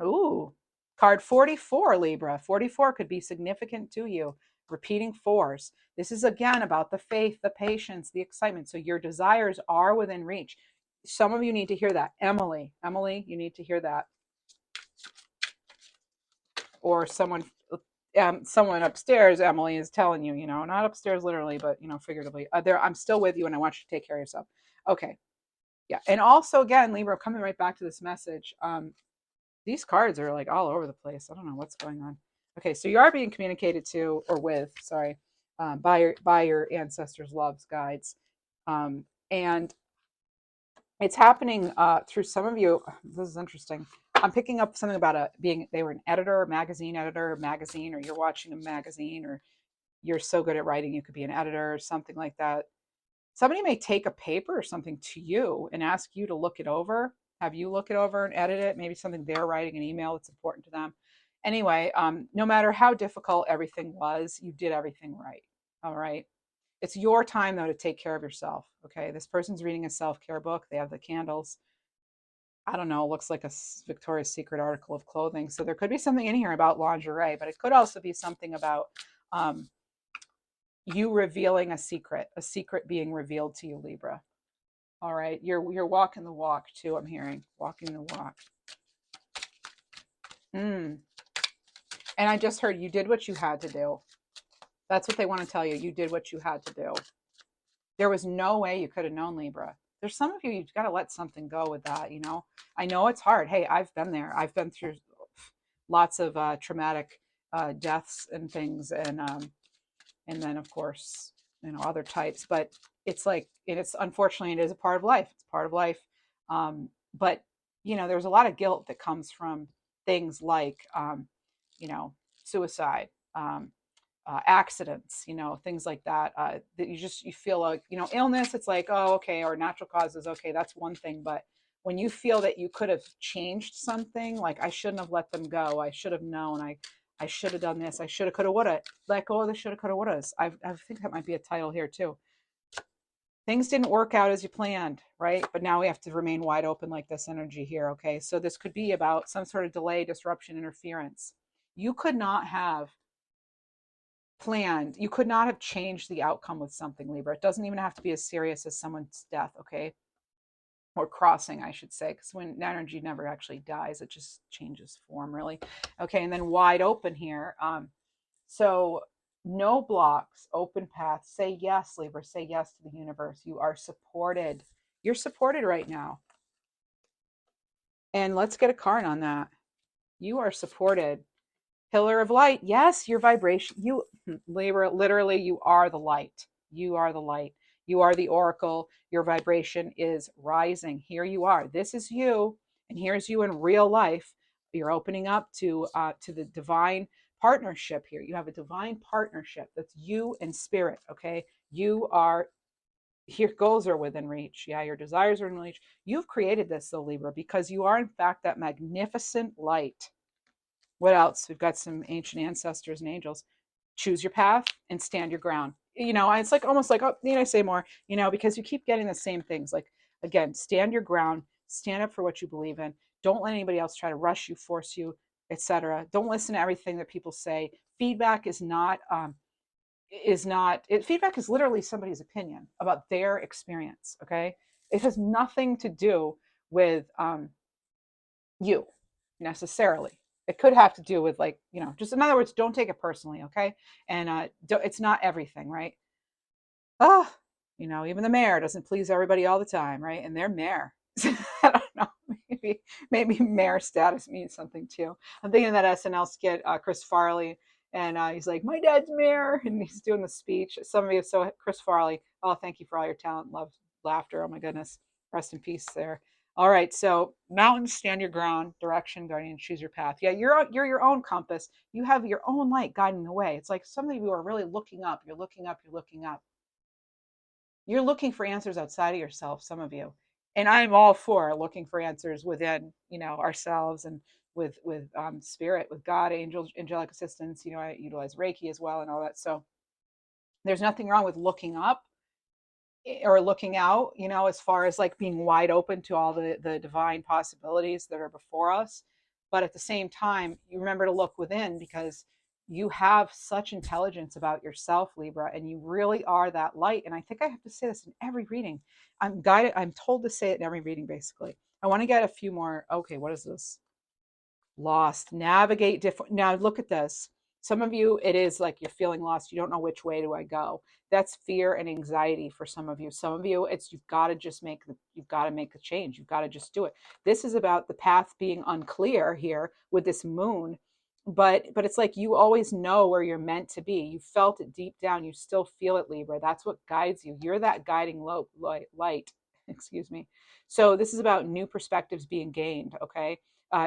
Ooh, card 44, Libra. 44 could be significant to you. Repeating fours. This is again about the faith, the patience, the excitement. So your desires are within reach. Some of you need to hear that. Emily, you need to hear that. Or someone upstairs, Emily, is telling you, not upstairs literally, but figuratively. I'm still with you, and I want you to take care of yourself. Okay. Yeah. And also, again, Libra, coming right back to this message. These cards are like all over the place. I don't know what's going on. Okay, so you are being communicated to or with, sorry, by your ancestors' loves, guides, and it's happening through some of you. This is interesting. I'm picking up something about they were an editor, magazine, or you're watching a magazine, or you're so good at writing you could be an editor or something like that. Somebody may take a paper or something to you and ask you to look it over. Have you look it over and edit it. Maybe something they're writing an email that's important to them. Anyway, no matter how difficult everything was, you did everything right. All right. It's your time though to take care of yourself. Okay. This person's reading a self-care book. They have the candles. I don't know, looks like a Victoria's Secret article of clothing. So there could be something in here about lingerie, but it could also be something about um, you revealing a secret being revealed to you, Libra. All right, you're walking the walk too. I'm hearing walking the walk. Mm. And I just heard you did what you had to do. That's what they want to tell you. You did what you had to do. There was no way you could have known, Libra. There's some of you, you've got to let something go with that, you know? I know it's hard. Hey, I've been there. I've been through lots of traumatic deaths and things. And then, of course, you know, other types. But it's like, it's unfortunately, it is a part of life. It's part of life. But, you know, there's a lot of guilt that comes from things like, you know, suicide. Accidents, you know, things like that. That you feel like, you know, illness. It's like, oh, okay, or natural causes. Okay, that's one thing. But when you feel that you could have changed something, like I shouldn't have let them go. I should have known. I should have done this. I should have, could have, would have. Let go of the should have, could have, would have. I think that might be a title here too. Things didn't work out as you planned, right? But now we have to remain wide open like this energy here. Okay, so this could be about some sort of delay, disruption, interference. You could not have planned. You could not have changed the outcome with something, Libra. It doesn't even have to be as serious as someone's death, okay? Or crossing, I should say, because when energy never actually dies, it just changes form, really. Okay, and then wide open here. So no blocks, open path. Say yes, Libra. Say yes to the universe. You are supported. You're supported right now. And let's get a card on that. You are supported. Pillar of light. Yes, your vibration. You, Libra, literally, you are the light. You are the light. You are the oracle. Your vibration is rising. Here you are. This is you, and here's you in real life. You're opening up to the divine partnership here. You have a divine partnership. That's you and spirit. Okay, you are. Your goals are within reach. Yeah, your desires are in reach. You've created this, though, Libra, because you are in fact that magnificent light. What else? We've got some ancient ancestors and angels. Choose your path and stand your ground. You know, it's like almost like, oh, need I say more? You know, because you keep getting the same things. Like, again, stand your ground, stand up for what you believe in. Don't let anybody else try to rush you, force you, etc. Don't listen to everything that people say. Feedback feedback is literally somebody's opinion about their experience. Okay. It has nothing to do with you necessarily. It could have to do with, like, you know, just in other words, don't take it personally, okay? And it's not everything, right? Ah, you know, even the mayor doesn't please everybody all the time, right? And they're mayor. I don't know. Maybe mayor status means something too. I'm thinking of that SNL skit, Chris Farley, and he's like, "My dad's mayor," and he's doing the speech. Some of you, so Chris Farley. Oh, thank you for all your talent, love, laughter. Oh my goodness, rest in peace there. All right, so mountains, stand your ground, direction, guardian, choose your path. Yeah, you're your own compass. You have your own light guiding the way. It's like some of you are really looking up. You're looking up. You're looking up. You're looking for answers outside of yourself, some of you. And I'm all for looking for answers within, you know, ourselves, and with spirit, with God, angels, angelic assistance. You know, I utilize Reiki as well and all that. So there's nothing wrong with looking up or looking out, you know, as far as like being wide open to all the divine possibilities that are before us. But at the same time, you remember to look within, because you have such intelligence about yourself, Libra, and you really are that light. And I think I have to say this in every reading. I'm guided, I'm told to say it in every reading, basically. I want to get a few more. Okay, what is this? Lost, navigate different. Now look at this. Some of you, it is like you're feeling lost. You don't know which way do I go. That's fear and anxiety for some of you. Some of you, it's you've got to just you've got to make the change. You've got to just do it. This is about the path being unclear here with this moon. But it's like you always know where you're meant to be. You felt it deep down. You still feel it, Libra. That's what guides you. You're that guiding light. Excuse me. So this is about new perspectives being gained. Okay,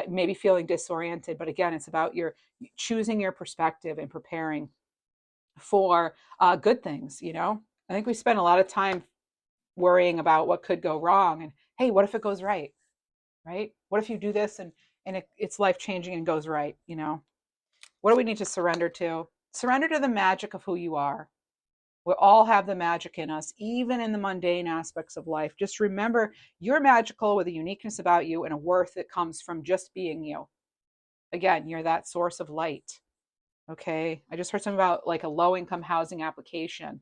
maybe feeling disoriented, but again, it's about your choosing your perspective and preparing for good things. You know, I think we spend a lot of time worrying about what could go wrong, and hey, what if it goes right? right? What if you do this and it's life changing and goes right? What do we need to surrender to? Surrender to the magic of who you are. We all have the magic in us, even in the mundane aspects of life. Just remember, you're magical with a uniqueness about you and a worth that comes from just being you. Again, you're that source of light. Okay. I just heard something about like a low income housing application.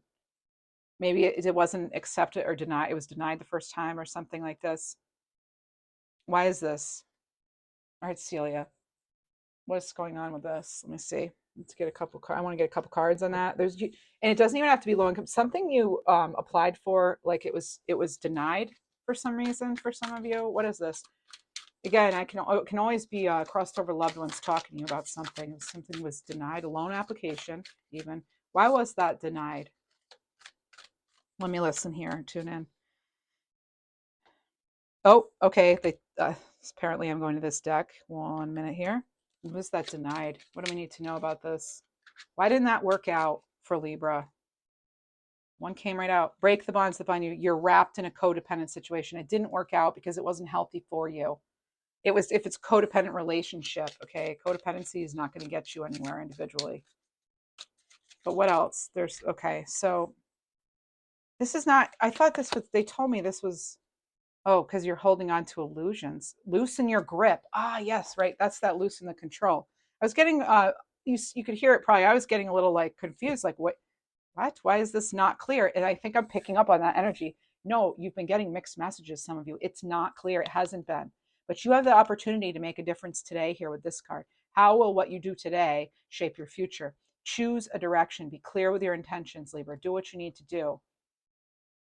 Maybe it wasn't accepted or denied. It was denied the first time or something like this. Why is this? All right, Celia, what's going on with this? Let me see. Let's get a couple. I want to get a couple cards on that. And it doesn't even have to be low income. Something you applied for, like it was denied for some reason for some of you. What is this? Again, it can always be crossed over loved ones talking to you about something. If something was denied, a loan application, even. Why was that denied? Let me listen here. Tune in. Oh, okay. Apparently, I'm going to this deck. 1 minute here. Was that denied? What do we need to know about this? Why didn't that work out for Libra? One came right out. Break the bonds that bind you. You're wrapped in a codependent situation. It didn't work out because it wasn't healthy for you. It was if it's codependent relationship, okay? Codependency is not going to get you anywhere individually. But what else? Okay, so this is not, I thought this was, they told me this was, oh, because you're holding on to illusions. Loosen your grip. Ah, yes, right. That's that loosen the control. I was getting, you could hear it probably. I was getting a little like confused, like what? Why is this not clear? And I think I'm picking up on that energy. No, you've been getting mixed messages, some of you. It's not clear. It hasn't been. But you have the opportunity to make a difference today here with this card. How will what you do today shape your future? Choose a direction. Be clear with your intentions, Libra. Do what you need to do.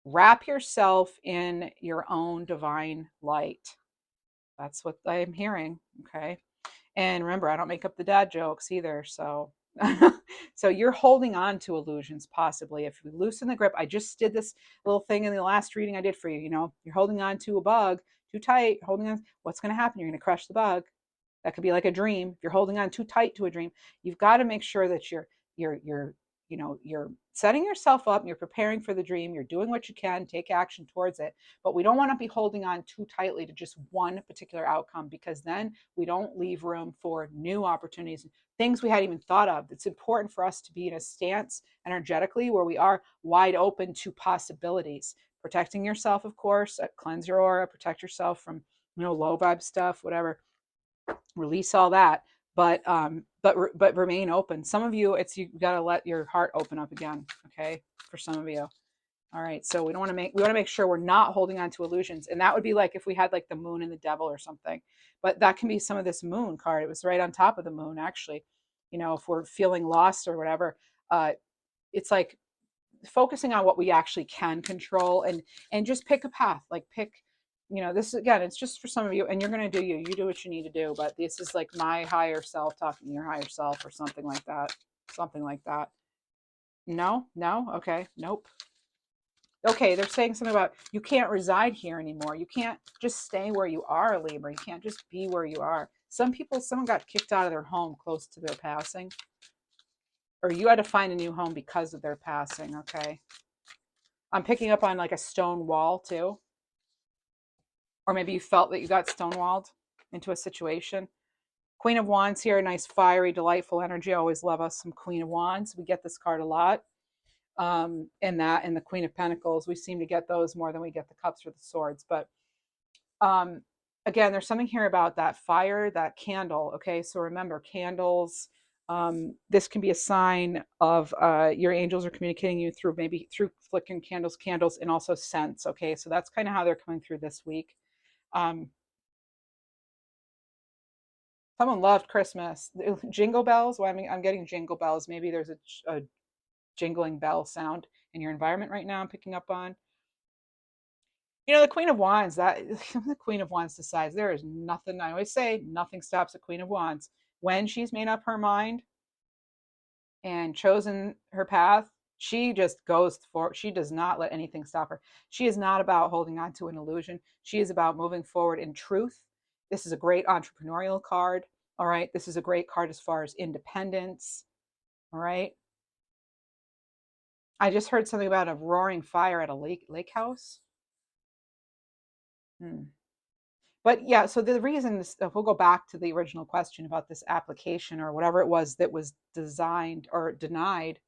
Wrap yourself in your own divine light. That's what I am hearing. Okay. And remember, I don't make up the dad jokes either. So, so you're holding on to illusions possibly. If you loosen the grip, I just did this little thing in the last reading I did for you. You're holding on to a bug too tight, holding on. What's going to happen? You're going to crush the bug. That could be like a dream. If you're holding on too tight to a dream, you've got to make sure that you're setting yourself up, you're preparing for the dream, you're doing what you can, take action towards it. But we don't want to be holding on too tightly to just one particular outcome, because then we don't leave room for new opportunities, things we hadn't even thought of. It's important for us to be in a stance energetically where we are wide open to possibilities. Protecting yourself, of course, cleanse your aura, protect yourself from low vibe stuff, whatever, release all that, but remain open. Some of you, it's you got to let your heart open up again. Okay, for some of you. All right, so we want to make sure we're not holding on to illusions, and that would be like if we had like the moon and the devil or something. But that can be some of this moon card. It was right on top of the moon, actually. If we're feeling lost or whatever, it's like focusing on what we actually can control, and just pick a path. Like this again, it's just for some of you, and you're going to do you do what you need to do. But this is like my higher self talking to your higher self or something like that. No, okay, nope. Okay, they're saying something about you can't reside here anymore. You can't just stay where you are, Libra. You can't just be where you are. Someone got kicked out of their home close to their passing, or you had to find a new home because of their passing. Okay, I'm picking up on like a stone wall too. Or maybe you felt that you got stonewalled into a situation. Queen of Wands here, nice, fiery, delightful energy. I always love us some Queen of Wands. We get this card a lot. And the Queen of Pentacles, we seem to get those more than we get the Cups or the Swords. But um, again, there's something here about that fire, that candle. Okay, so remember, candles. This can be a sign of your angels are communicating you through flickering candles, and also scents. Okay, so that's kind of how they're coming through this week. Um, Someone loved Christmas. Jingle bells. Well, I mean, I'm getting jingle bells. Maybe there's a jingling bell sound in your environment right now. I'm picking up on. The Queen of Wands. That the Queen of Wands decides there is nothing. I always say nothing stops a Queen of Wands when she's made up her mind and chosen her path. She just goes for. She does not let anything stop her. She is not about holding on to an illusion. She is about moving forward in truth. This is a great entrepreneurial card. All right. This is a great card as far as independence. All right. I just heard something about a roaring fire at a lake house. Hmm. But yeah, so the reason this, if we'll go back to the original question about this application or whatever it was that was designed or denied,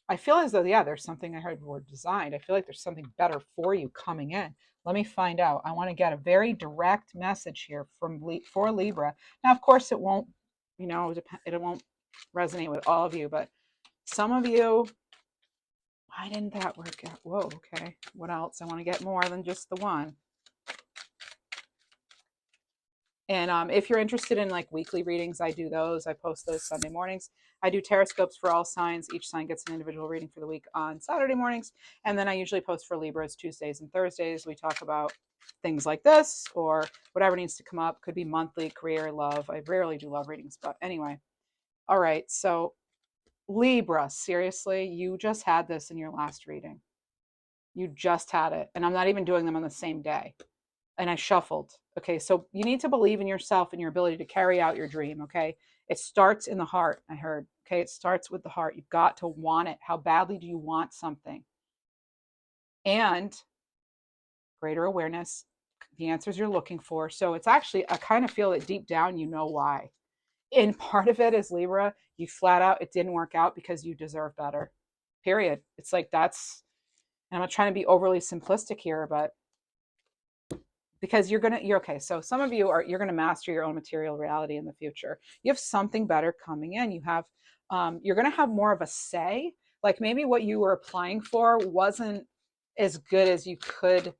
I feel as though, yeah, there's something, I heard the word designed. I feel like there's something better for you coming in. Let me find out. I want to get a very direct message here from for Libra. Now, of course, it won't, it won't resonate with all of you, but some of you, why didn't that work out? Whoa, okay. What else? I want to get more than just the one. And if you're interested in like weekly readings, I do those. I post those Sunday mornings. I do taroscopes for all signs. Each sign gets an individual reading for the week on Saturday mornings. And then I usually post for Libras Tuesdays and Thursdays. We talk about things like this or whatever needs to come up. Could be monthly, career, love. I rarely do love readings, but anyway. All right. So Libra, seriously, you just had this in your last reading. You just had it. And I'm not even doing them on the same day. And I shuffled. Okay, so you need to believe in yourself and your ability to carry out your dream. Okay, it starts in the heart. I heard. Okay, it starts with the heart. You've got to want it. How badly do you want something? And greater awareness, the answers you're looking for. So it's actually, I kind of feel that deep down, you know why. And part of it is Libra, you flat out, it didn't work out because you deserve better. Period. It's like that's, and I'm not trying to be overly simplistic here, but because you're okay. So some of you you're gonna master your own material reality in the future. You have something better coming in. You have you're gonna have more of a say. Like maybe what you were applying for wasn't as good as you could.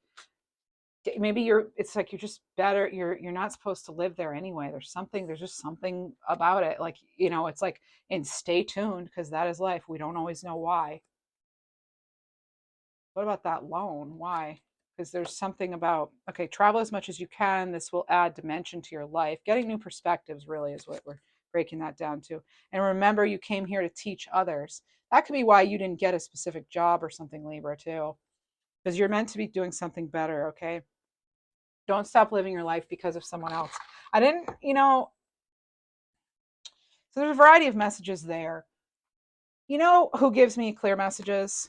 Maybe it's like you're just better. You're not supposed to live there anyway. There's just something about it. Like, it's like, and stay tuned because that is life. We don't always know why. What about that loan? Why? Because there's something about, okay, travel as much as you can. This will add dimension to your life. Getting new perspectives really is what we're breaking that down to. And remember, you came here to teach others. That could be why you didn't get a specific job or something, Libra, too, because you're meant to be doing something better, okay? Don't stop living your life because of someone else. I didn't, so there's a variety of messages there. You know who gives me clear messages?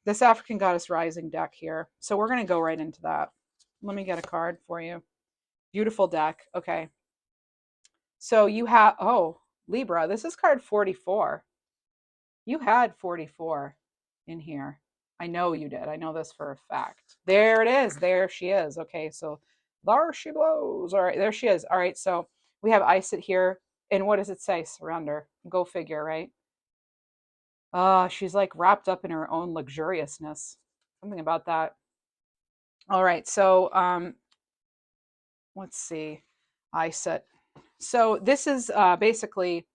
This African Goddess Rising deck here. So we're going to go right into that. Let me get a card for you. Beautiful deck. Okay. So you have, oh, Libra, this is card 44. You had 44 in here. I know you did. I know this for a fact. There it is. There she is. Okay. So there she blows. All right. There she is. All right. So we have Isit here. And what does it say? Surrender. Go figure, right? She's like wrapped up in her own luxuriousness. Something about that. All right, so let's see. I set. So this is basically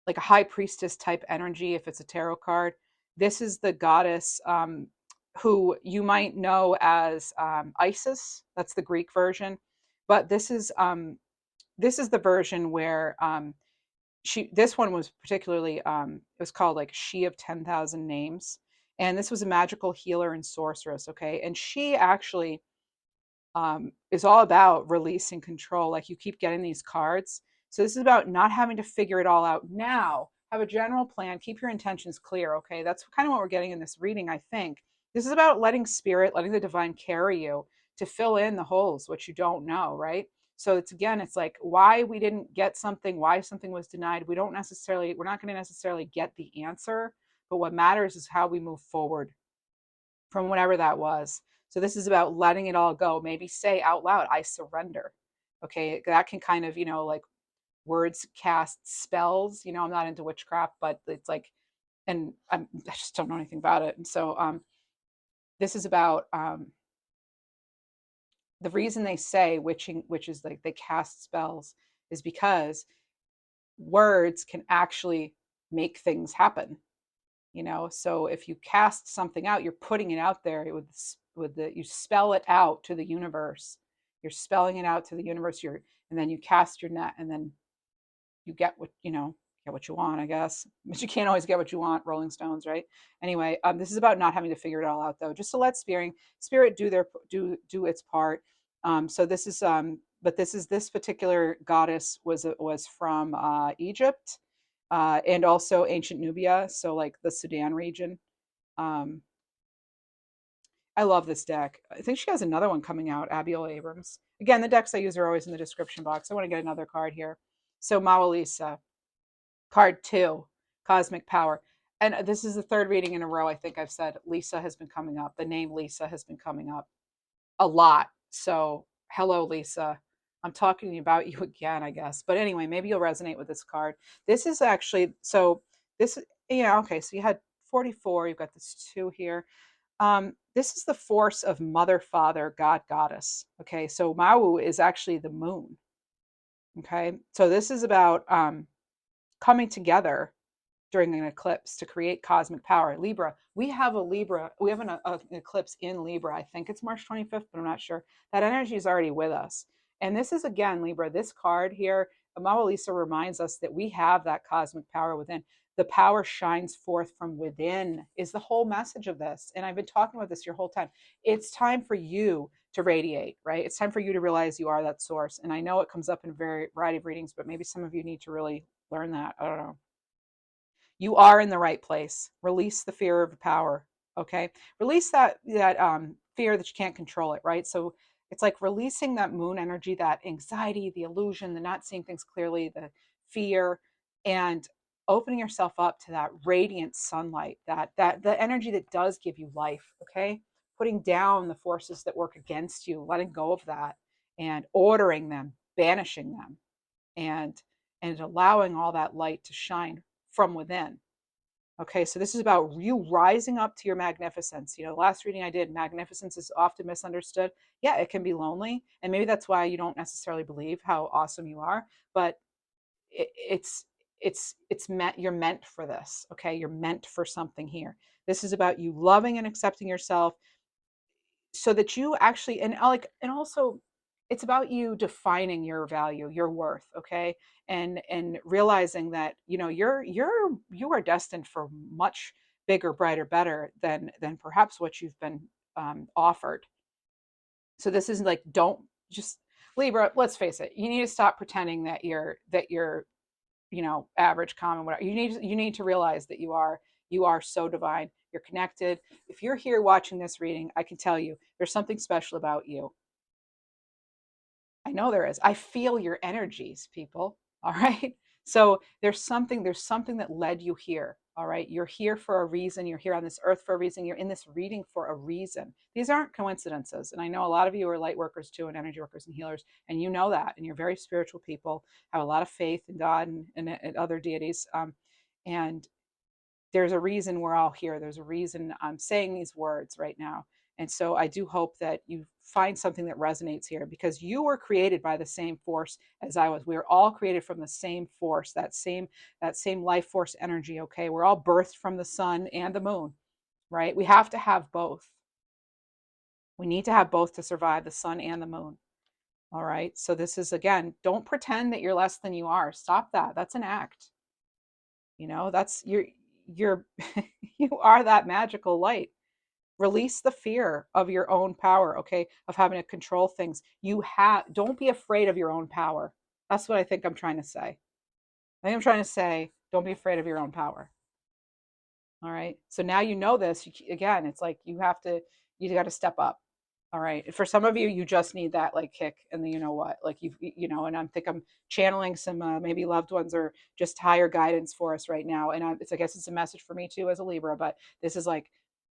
like a high priestess type energy. If it's a tarot card, this is the goddess who you might know as Isis. That's the Greek version, but this is the version where this one was particularly it was called like She of 10,000 Names, and this was a magical healer and sorceress. Okay, and she actually is all about releasing control. Like you keep getting these cards, so this is about not having to figure it all out now. Have a general plan, keep your intentions clear. Okay, that's kind of what we're getting in this reading. I think this is about letting spirit, letting the divine carry you to fill in the holes, what you don't know, right? So it's, again, it's like why we didn't get something, why something was denied. We're not going to necessarily get the answer, but what matters is how we move forward from whatever that was. So this is about letting it all go. Maybe say out loud, I surrender. Okay, that can kind of, like words cast spells. I'm not into witchcraft, but it's like, and I just don't know anything about it. And so this is about the reason they say witching, which is like they cast spells, is because words can actually make things happen. So if you cast something out, you're putting it out there you spell it out to the universe. You're spelling it out to the universe. And then you cast your net, and then you get what you want, I guess. But you can't always get what you want. Rolling Stones, right? Anyway, this is about not having to figure it all out, though. Just to let spirit do its part. So this is but this particular goddess was from Egypt, and also ancient Nubia, so like the Sudan region. Um, I love this deck. I think she has another one coming out, Abiel Abrams. Again, the decks I use are always in the description box. I want to get another card here. So Mawalisa, card 2, Cosmic Power. And this is the third reading in a row I think I've said Lisa has been coming up. The name Lisa has been coming up a lot. So, hello, Lisa. I'm talking about you again, I guess. But anyway, maybe you'll resonate with this card. This is actually, so this, yeah, okay. So you had 44, you've got this 2 here. This is the force of mother, father, God, goddess. Okay. So Mau is actually the moon. Okay. So this is about coming together during an eclipse to create cosmic power. Libra, we have an eclipse in Libra. I think it's March 25th, but I'm not sure. That energy is already with us. And this is, again, Libra, this card here, Mama Lisa reminds us that we have that cosmic power within. The power shines forth from within is the whole message of this. And I've been talking about this your whole time. It's time for you to radiate, right? It's time for you to realize you are that source. And I know it comes up in a variety of readings, but maybe some of you need to really learn that. I don't know. You are in the right place. Release the fear of power. Okay. Release that fear that you can't control it, right? So it's like releasing that moon energy, that anxiety, the illusion, the not seeing things clearly, the fear, and opening yourself up to that radiant sunlight, that the energy that does give you life. Okay. Putting down the forces that work against you, letting go of that and ordering them, banishing them, and allowing all that light to shine from within. Okay, so this is about you rising up to your magnificence. The last reading I did, magnificence is often misunderstood. Yeah, it can be lonely, and maybe that's why you don't necessarily believe how awesome you are. But it's meant, you're meant for this. Okay, you're meant for something here. This is about you loving and accepting yourself, so that you actually, and also it's about you defining your value, your worth. Okay, and realizing that you are destined for much bigger, brighter, better than perhaps what you've been offered. So this isn't like, don't just, Libra, let's face it, you need to stop pretending that you're average, common, whatever. You need to realize that you are so divine. You're connected. If you're here watching this reading, I can tell you there's something special about you. I know there is. I feel your energies, people. All right. So there's something that led you here. All right. You're here for a reason. You're here on this earth for a reason. You're in this reading for a reason. These aren't coincidences. And I know a lot of you are light workers too, and energy workers and healers. And you know that. And you're very spiritual people, have a lot of faith in God and other deities. And there's a reason we're all here. There's a reason I'm saying these words right now. And so I do hope that you find something that resonates here, because you were created by the same force as I was. We were all created from the same force, that same life force energy. Okay. We're all birthed from the sun and the moon, right? We have to have both. We need to have both to survive, the sun and the moon. All right. So this is, again, don't pretend that you're less than you are. Stop that. That's an act. That's you're you are that magical light. Release the fear of your own power, okay, of having to control things. Don't be afraid of your own power. That's what I think I'm trying to say. I think I'm trying to say, don't be afraid of your own power. All right. So now you know this. Again, it's like you got to step up. All right. For some of you, you just need that like kick, and then you know what, like and I'm channeling some maybe loved ones or just higher guidance for us right now. And I guess it's a message for me too as a Libra, but this is like,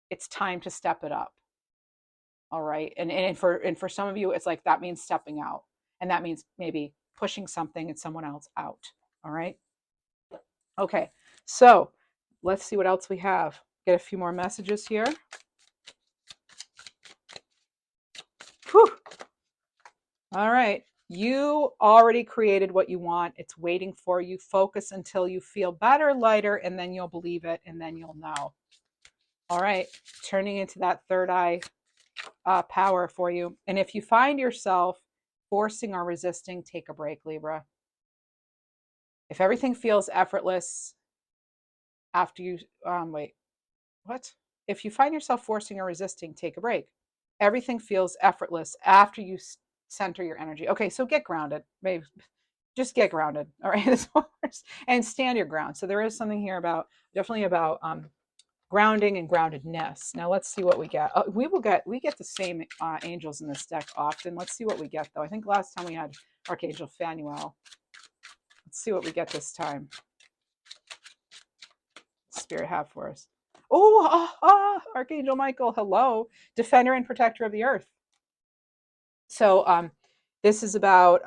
it's time to step it up. All right. And for some of you, it's like that means stepping out, and that means maybe pushing something and someone else out. All right. Okay. So let's see what else we have. Get a few more messages here. Whew. All right. You already created what you want. It's waiting for you. Focus until you feel better, lighter, and then you'll believe it, and then you'll know. All right. Turning into that third eye power for you. And if you find yourself forcing or resisting, take a break, Libra. If everything feels effortless after you, wait, what? If you find yourself forcing or resisting, take a break. Everything feels effortless after you center your energy. Okay, so get grounded. Maybe just get grounded. All right, and stand your ground. So there is something here about, definitely about grounding and groundedness. Now let's see what we get. We get the same angels in this deck often. Let's see what we get though. I think last time we had Archangel Phanuel. Let's see what we get this time. Spirit have for us. Archangel Michael, hello, defender and protector of the earth. So this is about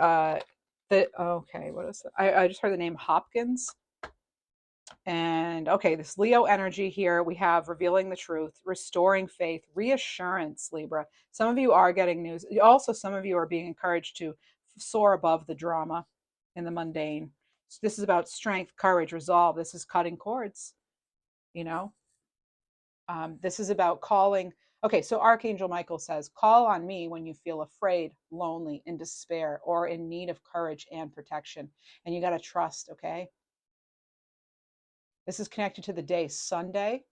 what is it? I just heard the name Hopkins. And okay, this Leo energy here, we have revealing the truth, restoring faith, reassurance, Libra. Some of you are getting news. Also, some of you are being encouraged to soar above the drama and the mundane. So this is about strength, courage, resolve. This is cutting cords, you know. This is about calling. Okay, so Archangel Michael says, call on me when you feel afraid, lonely, in despair, or in need of courage and protection. And you got to trust, okay? This is connected to the day Sunday.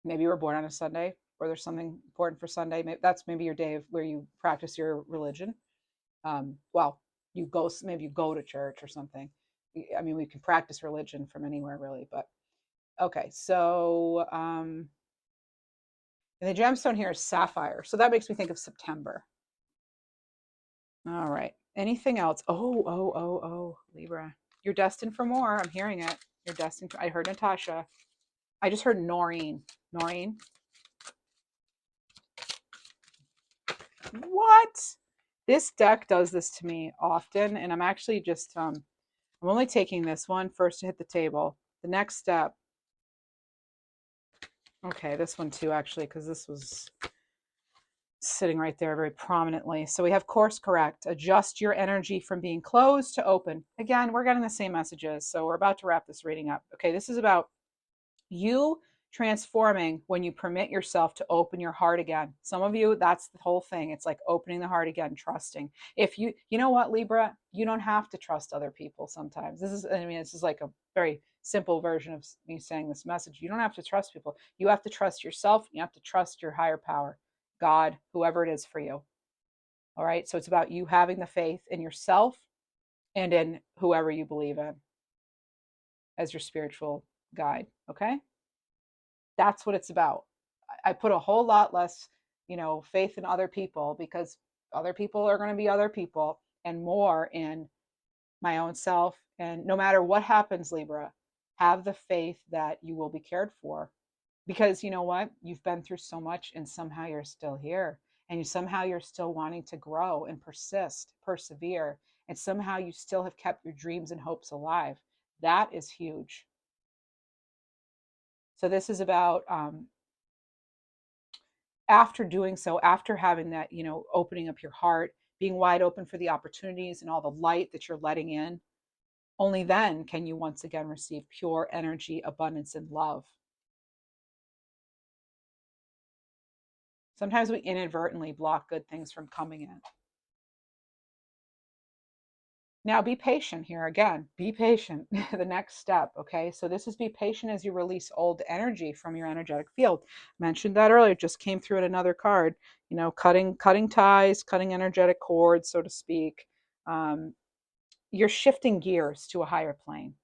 Maybe you were born on a Sunday, or there's something important for Sunday. That's maybe your day where you practice your religion. Well, maybe you go to church or something. I mean, we can practice religion from anywhere really, but okay. So, and the gemstone here is sapphire. So that makes me think of September. All right. Anything else? Oh, Libra. You're destined for more. I'm hearing it. You're destined for, I heard Natasha. I just heard Noreen. Noreen. What? This deck does this to me often, and I'm actually just I'm only taking this one first to hit the table. The next step. Okay, this one too, actually, because this was sitting right there very prominently. So we have course correct. Adjust your energy from being closed to open. Again, we're getting the same messages, so we're about to wrap this reading up. Okay, this is about you transforming when you permit yourself to open your heart again. Some of you, that's the whole thing. It's like opening the heart again, trusting. If you know what, Libra, you don't have to trust other people sometimes. This is like a very simple version of me saying this message. You don't have to trust people. You have to trust yourself. You have to trust your higher power, God, whoever it is for you. All right. So it's about you having the faith in yourself and in whoever you believe in as your spiritual guide. Okay. That's what it's about. I put a whole lot less, faith in other people because other people are going to be other people, and more in my own self. And no matter what happens, Libra, have the faith that you will be cared for. Because you know what? You've been through so much and somehow you're still here. And somehow you're still wanting to grow and persevere. And somehow you still have kept your dreams and hopes alive. That is huge. So this is about after doing so, after having that, opening up your heart, being wide open for the opportunities and all the light that you're letting in, only then can you once again receive pure energy, abundance, and love. Sometimes we inadvertently block good things from coming in. Now be patient here again. Be patient. The next step, okay? So this is be patient as you release old energy from your energetic field. Mentioned that earlier, just came through in another card. Cutting ties, cutting energetic cords, so to speak. You're shifting gears to a higher plane.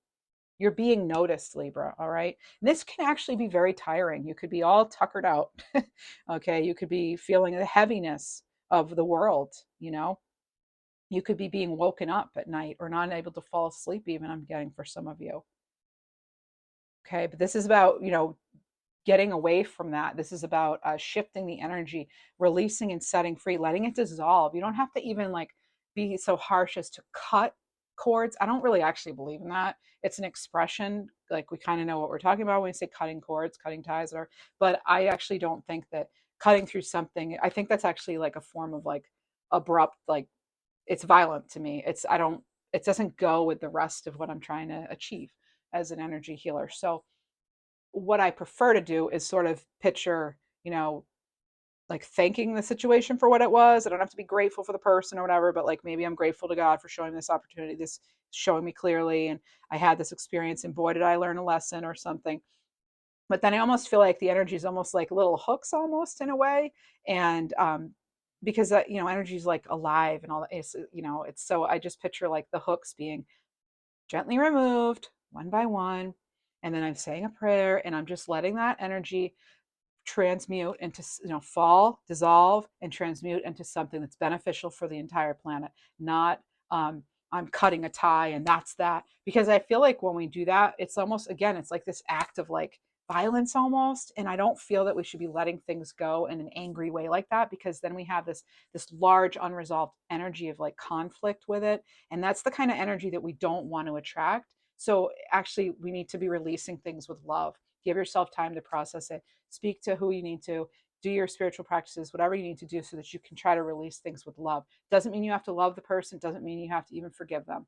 You're being noticed, Libra, all right? And this can actually be very tiring. You could be all tuckered out, okay? You could be feeling the heaviness of the world, You could be being woken up at night or not able to fall asleep, even, I'm getting for some of you. Okay, but this is about, getting away from that. This is about shifting the energy, releasing and setting free, letting it dissolve. You don't have to even be so harsh as to cut cords. I don't really actually believe in that. It's an expression. Like we kind of know what we're talking about when we say cutting cords, cutting ties, but I actually don't think that cutting through something, I think that's actually like a form of abrupt, it's violent to me. It doesn't go with the rest of what I'm trying to achieve as an energy healer. So what I prefer to do is sort of picture, thanking the situation for what it was. I don't have to be grateful for the person or whatever, but maybe I'm grateful to God for showing me this opportunity, this showing me clearly. And I had this experience and boy, did I learn a lesson or something. But then I almost feel like the energy is almost like little hooks almost in a way. And, because energy is alive and all that. It's so I just picture the hooks being gently removed one by one, And then I'm saying a prayer and I'm just letting that energy transmute into, fall, dissolve, and transmute into something that's beneficial for the entire planet. Not I'm cutting a tie and that's that. Because I feel like when we do that, it's almost, again, it's like this act of like violence almost. And I don't feel that we should be letting things go in an angry way like that, because then we have this large unresolved energy of like conflict with it. And that's the kind of energy that we don't want to attract. So actually we need to be releasing things with love. Give yourself time to process it. Speak to who you need to, do your spiritual practices, whatever you need to do, so that you can try to release things with love. Doesn't mean you have to love the person, doesn't mean you have to even forgive them,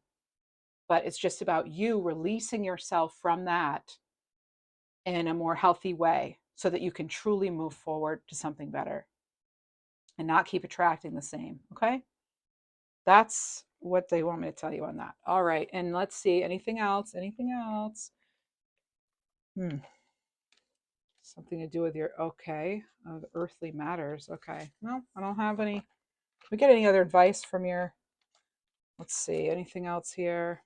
but it's just about you releasing yourself from that in a more healthy way so that you can truly move forward to something better and not keep attracting the same. Okay, that's what they want me to tell you on that. All right, and let's see, anything else, something to do with your, okay, the earthly matters. Okay, no, I don't have any. We get any other advice from your, let's see, anything else here?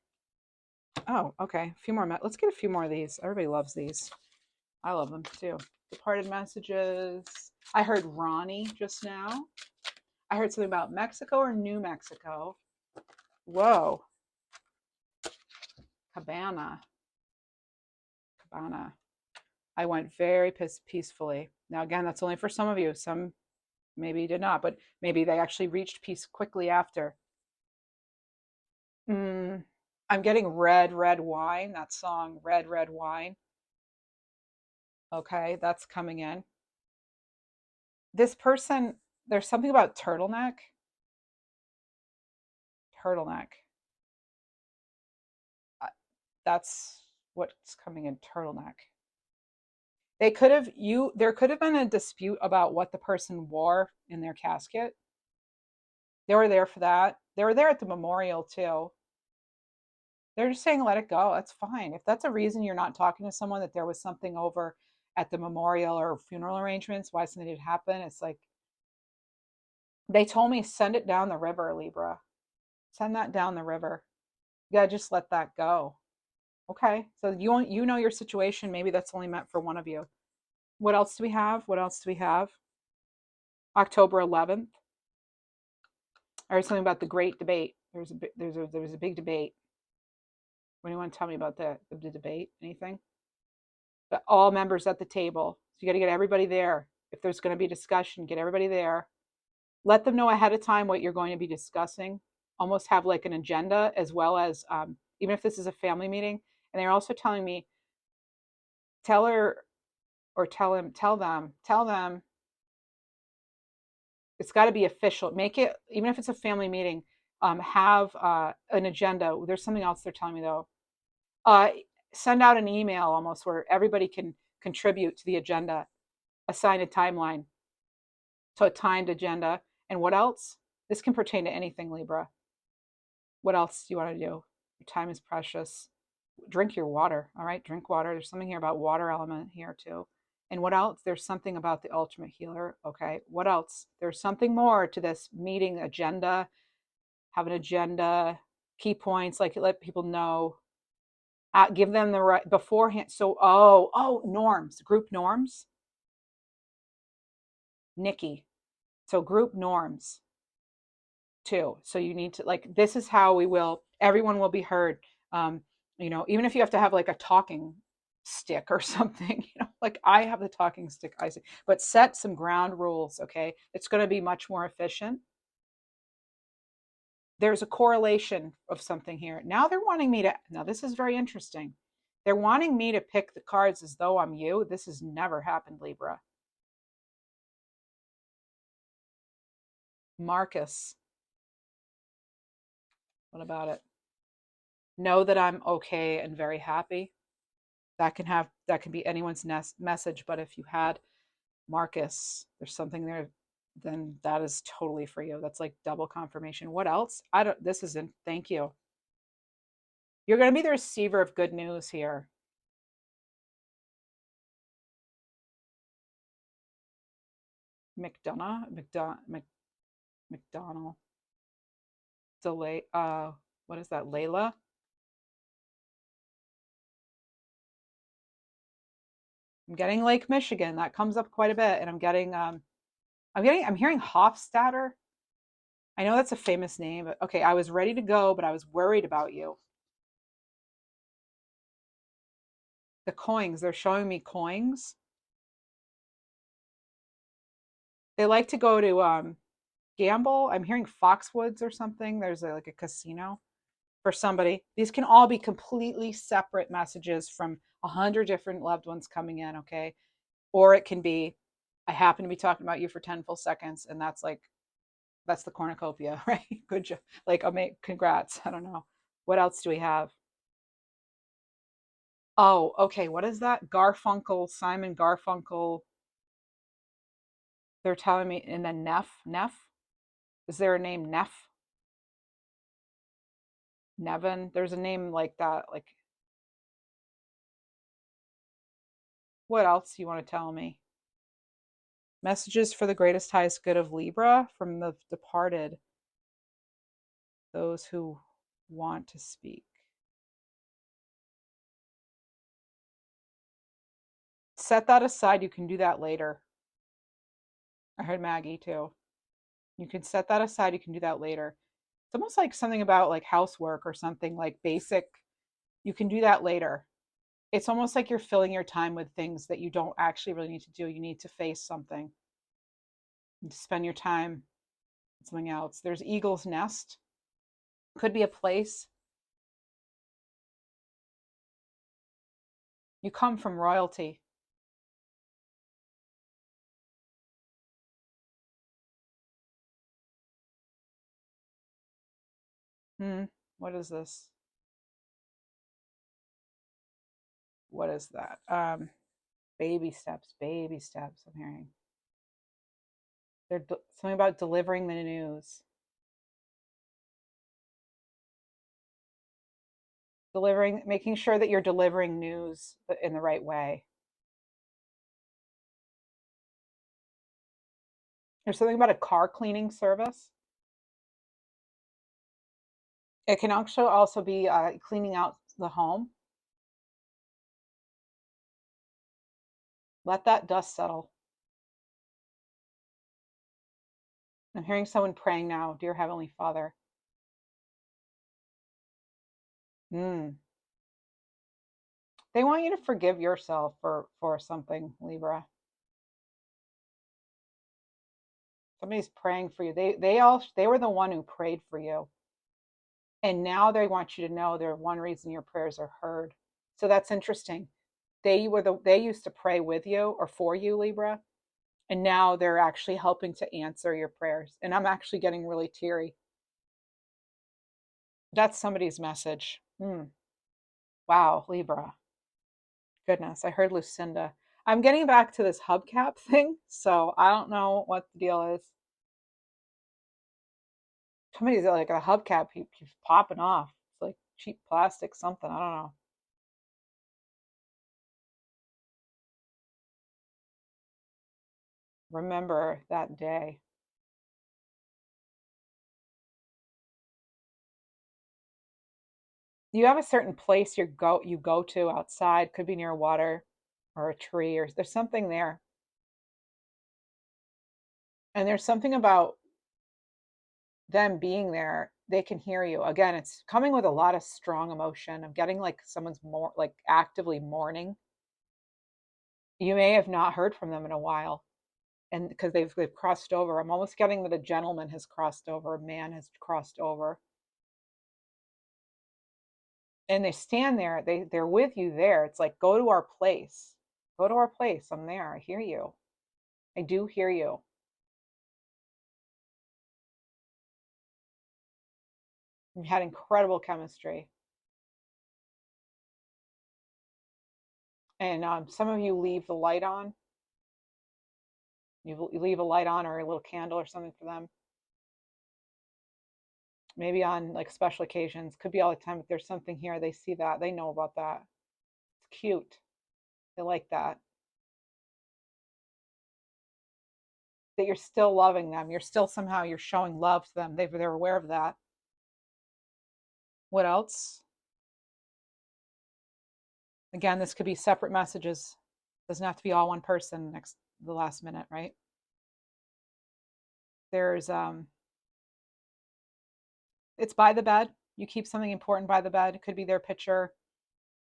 Oh, okay, a few more. Let's get a few more of these. Everybody loves these. I love them too. Departed messages. I heard Ronnie just now. I heard something about Mexico or New Mexico. Whoa. Cabana. Cabana. I went very peacefully. Now, again, that's only for some of you. Some maybe did not, but maybe they actually reached peace quickly after. I'm getting red, red wine. That song, Red, Red Wine. Okay, that's coming in. This person, there's something about turtleneck. Turtleneck. Uh, That's what's coming in, turtleneck. There could have been a dispute about what the person wore in their casket. They were there for that. They were there at the memorial too. They're just saying, let it go. That's fine. If that's a reason you're not talking to someone, that there was something over at the memorial or funeral arrangements, why something did happen, it's like, they told me, send it down the river, Libra. Send that down the river. Yeah, just let that go. Okay. So you know your situation. Maybe that's only meant for one of you. What else do we have? What else do we have? October 11th. I heard something about the great debate. There was a big debate. What do you want to tell me about the debate? Anything? But all members at the table. So you got to get everybody there. If there's going to be discussion, get everybody there. Let them know ahead of time what you're going to be discussing. Almost have like an agenda, as well as, even if this is a family meeting. And they're also telling me, tell her or tell them it's got to be official. Make it, even if it's a family meeting, have an agenda. There's something else they're telling me though. Uh, Send out an email almost where everybody can contribute to the agenda, assign a timeline, so a timed agenda. And what else? This can pertain to anything, Libra. What else do you want to do? Your time is precious. Drink your water. All right, drink water. There's something here about water element here too. And what else? There's something about the ultimate healer. Okay, what else? There's something more to this meeting agenda. Have an agenda, key points, like let people know. Give them the right beforehand. So, norms, group norms. Nikki. So group norms too. So you need to, like, this is how everyone will be heard. Even if you have to have like a talking stick or something, like I have the talking stick, I say, but set some ground rules. Okay. It's going to be much more efficient. There's a correlation of something here. Now now this is very interesting. They're wanting me to pick the cards as though I'm you. This has never happened, Libra. Marcus. What about it? Know that I'm okay and very happy. That can be anyone's message, but if you had Marcus, there's something there, then that is totally for you. That's like double confirmation. What else? I don't This isn't, thank you. You're going to be the receiver of good news here. McDonald. Delay what is that? Layla? I'm getting Lake Michigan. That comes up quite a bit. And I'm hearing Hofstadter. I know that's a famous name, but okay, I was ready to go, but I was worried about you. The coins, they're showing me coins. They like to go to gamble. I'm hearing Foxwoods or something. There's like a casino for somebody. These can all be completely separate messages from 100 different loved ones coming in, okay? Or it can be, I happen to be talking about you for 10 full seconds, and that's the cornucopia, right? Good job. Like, oh, congrats. I don't know. What else do we have? Oh, okay. What is that? Garfunkel, Simon Garfunkel. They're telling me, and then Neff. Is there a name Neff? Nevin? There's a name like that. Like, what else do you want to tell me? Messages for the greatest, highest good of Libra from the departed, those who want to speak. Set that aside. You can do that later. I heard Maggie too. You can set that aside. You can do that later. It's almost like something about like housework or something like basic. You can do that later. It's almost like you're filling your time with things that you don't actually really need to do. You need to face something. You need to spend your time with something else. There's Eagle's Nest. Could be a place. You come from royalty. Hmm. What is this? What is that? Baby steps, baby steps. I'm hearing. Something about delivering the news. Making sure that you're delivering news in the right way. There's something about a car cleaning service. It can actually also be cleaning out the home. Let that dust settle. I'm hearing someone praying now, dear Heavenly Father. Mm. They want you to forgive yourself for something, Libra. Somebody's praying for you. They were the one who prayed for you. And now they want you to know they're one reason your prayers are heard. So that's interesting. They used to pray with you or for you, Libra, and now they're actually helping to answer your prayers. And I'm actually getting really teary. That's somebody's message. Wow, Libra. Goodness, I heard Lucinda. I'm getting back to this hubcap thing, so I don't know what the deal is. Somebody's like a hubcap keeps popping off. It's like cheap plastic something. I don't know. Remember that day. You have a certain place you go to outside, could be near water or a tree, or there's something there. And there's something about them being there, they can hear you. Again, it's coming with a lot of strong emotion. I'm getting like someone's more like actively mourning. You may have not heard from them in a while, and because they've crossed over. I'm almost getting that a gentleman has crossed over, a man has crossed over, and they stand there. They're with you there. It's like, go to our place. Go to our place. I'm there. I hear you. I do hear you. You had incredible chemistry. And some of you leave the light on. You leave a light on or a little candle or something for them. Maybe on like special occasions. Could be all the time, but there's something here. They see that. They know about that. It's cute. They like that. That you're still loving them. You're still somehow you're showing love to them. They're aware of that. What else? Again, this could be separate messages Doesn't have to be all one person the last minute, right? There's it's by the bed. You keep something important by the bed. It could be their picture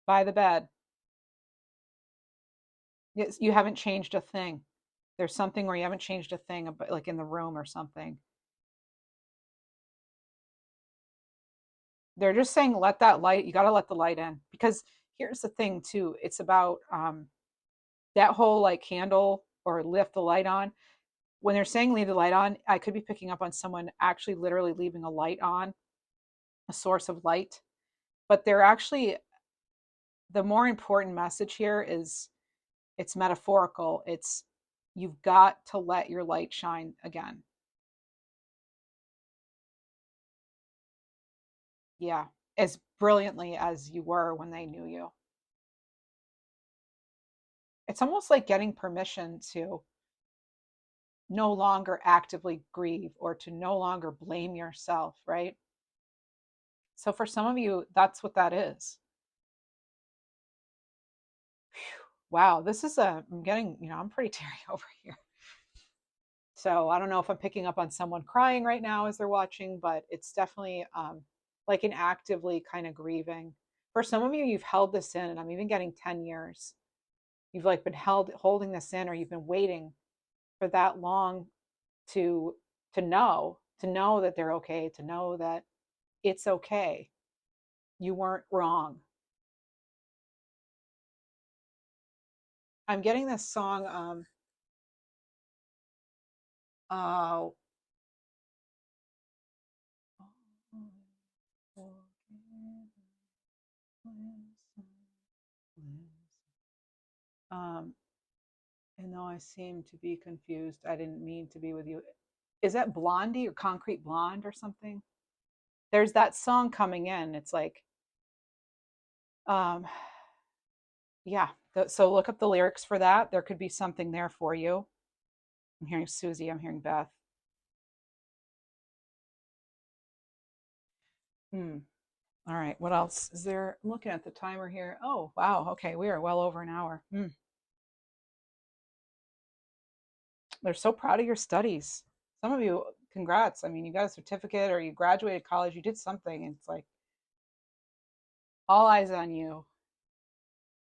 by the bed. You haven't changed a thing. There's something where you haven't changed a thing, like in the room or something. They're just saying, let that light, you got to let the light in. Because here's the thing, too. It's about that whole like candle or lift the light on. When they're saying leave the light on, I could be picking up on someone actually literally leaving a light on, a source of light. But they're actually, the more important message here is it's metaphorical. It's you've got to let your light shine again. Yeah, as brilliantly as you were when they knew you. It's almost like getting permission to no longer actively grieve or to no longer blame yourself, right? So for some of you, that's what that is. Wow, this is I'm getting, I'm pretty teary over here. So I don't know if I'm picking up on someone crying right now as they're watching, but it's definitely like an actively kind of grieving. For some of you, you've held this in, and I'm even getting 10 years. You've like been holding this in, or you've been waiting for that long to to know that they're okay, to know that it's okay. You weren't wrong. I'm getting this song uh um and though I seem to be confused, I didn't mean to be with you. Is that Blondie or Concrete Blonde or something? There's that song coming in. It's like um yeah, so look up the lyrics for that. There could be something there for you. I'm hearing Susie, I'm hearing Beth. Hmm. All right, what else is there? I'm looking at the timer here. Oh, wow. Okay, we are well over an hour. They're so proud of your studies. Some of you, congrats. I mean, you got a certificate or you graduated college, you did something, and it's like all eyes on you.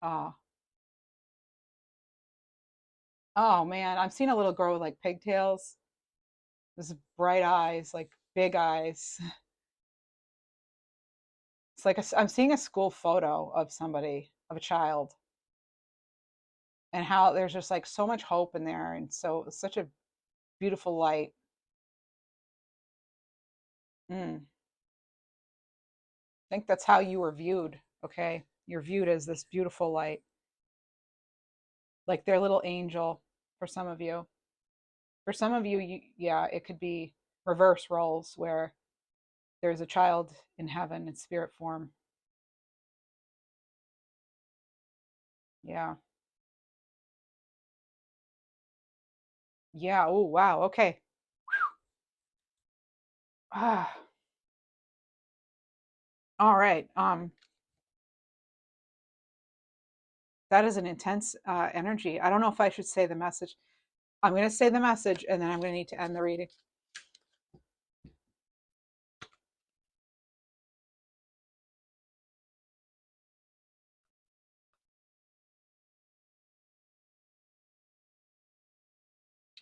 Oh, oh man, I'm seeing a little girl with like pigtails, this bright eyes, like big eyes. It's like I'm seeing a school photo of somebody, of a child, and how there's just like so much hope in there, and so such a beautiful light. Mm. I think that's how you were viewed. Okay, you're viewed as this beautiful light, like their little angel. For some of you, yeah, it could be reverse roles where there's a child in heaven in spirit form. Yeah, yeah. Oh wow. Okay. Ah, all right. That is an intense energy. I don't know if I should say the message. I'm going to say the message, and then I'm going to need to end the reading.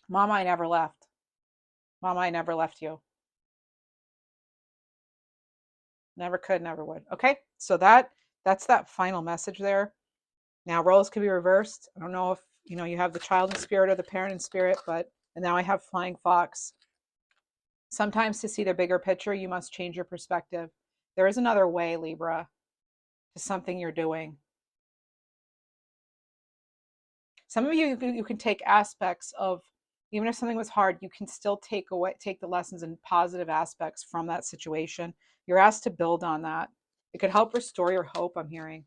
Mama, I never left. Mama, I never left you. Never could, never would. Okay, so that's that final message there. Now roles can be reversed. I don't know if you have the child in spirit or the parent in spirit, but and now I have flying fox. Sometimes to see the bigger picture, you must change your perspective. There is another way, Libra, to something you're doing. Some of you can take aspects of, even if something was hard, you can still take the lessons and positive aspects from that situation. You're asked to build on that. It could help restore your hope, I'm hearing.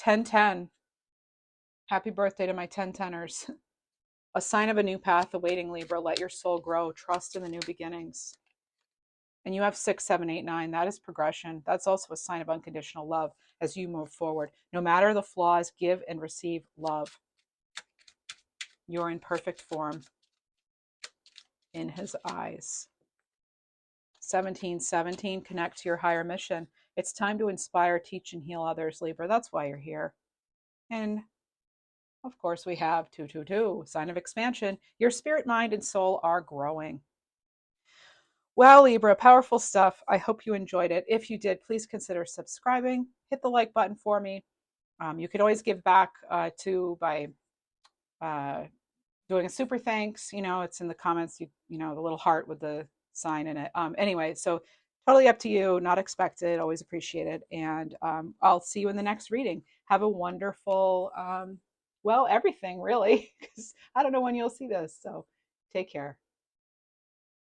1010. Happy birthday to my 1010ers. A sign of a new path awaiting, Libra. Let your soul grow. Trust in the new beginnings. And you have 6, 7, 8, 9. That is progression. That's also a sign of unconditional love as you move forward. No matter the flaws, give and receive love. You're in perfect form in his eyes. 1717, connect to your higher mission. It's time to inspire, teach, and heal others, Libra. That's why you're here. And of course, we have 222, sign of expansion. Your spirit, mind, and soul are growing. Well, Libra, powerful stuff. I hope you enjoyed it. If you did, please consider subscribing. Hit the like button for me. You could always give back too by uh, doing a super thanks. It's in the comments. The little heart with the sign in it. Anyway, so totally up to you. Not expected. Always appreciated. And I'll see you in the next reading. Have a wonderful, well, everything really, because I don't know when you'll see this. So take care.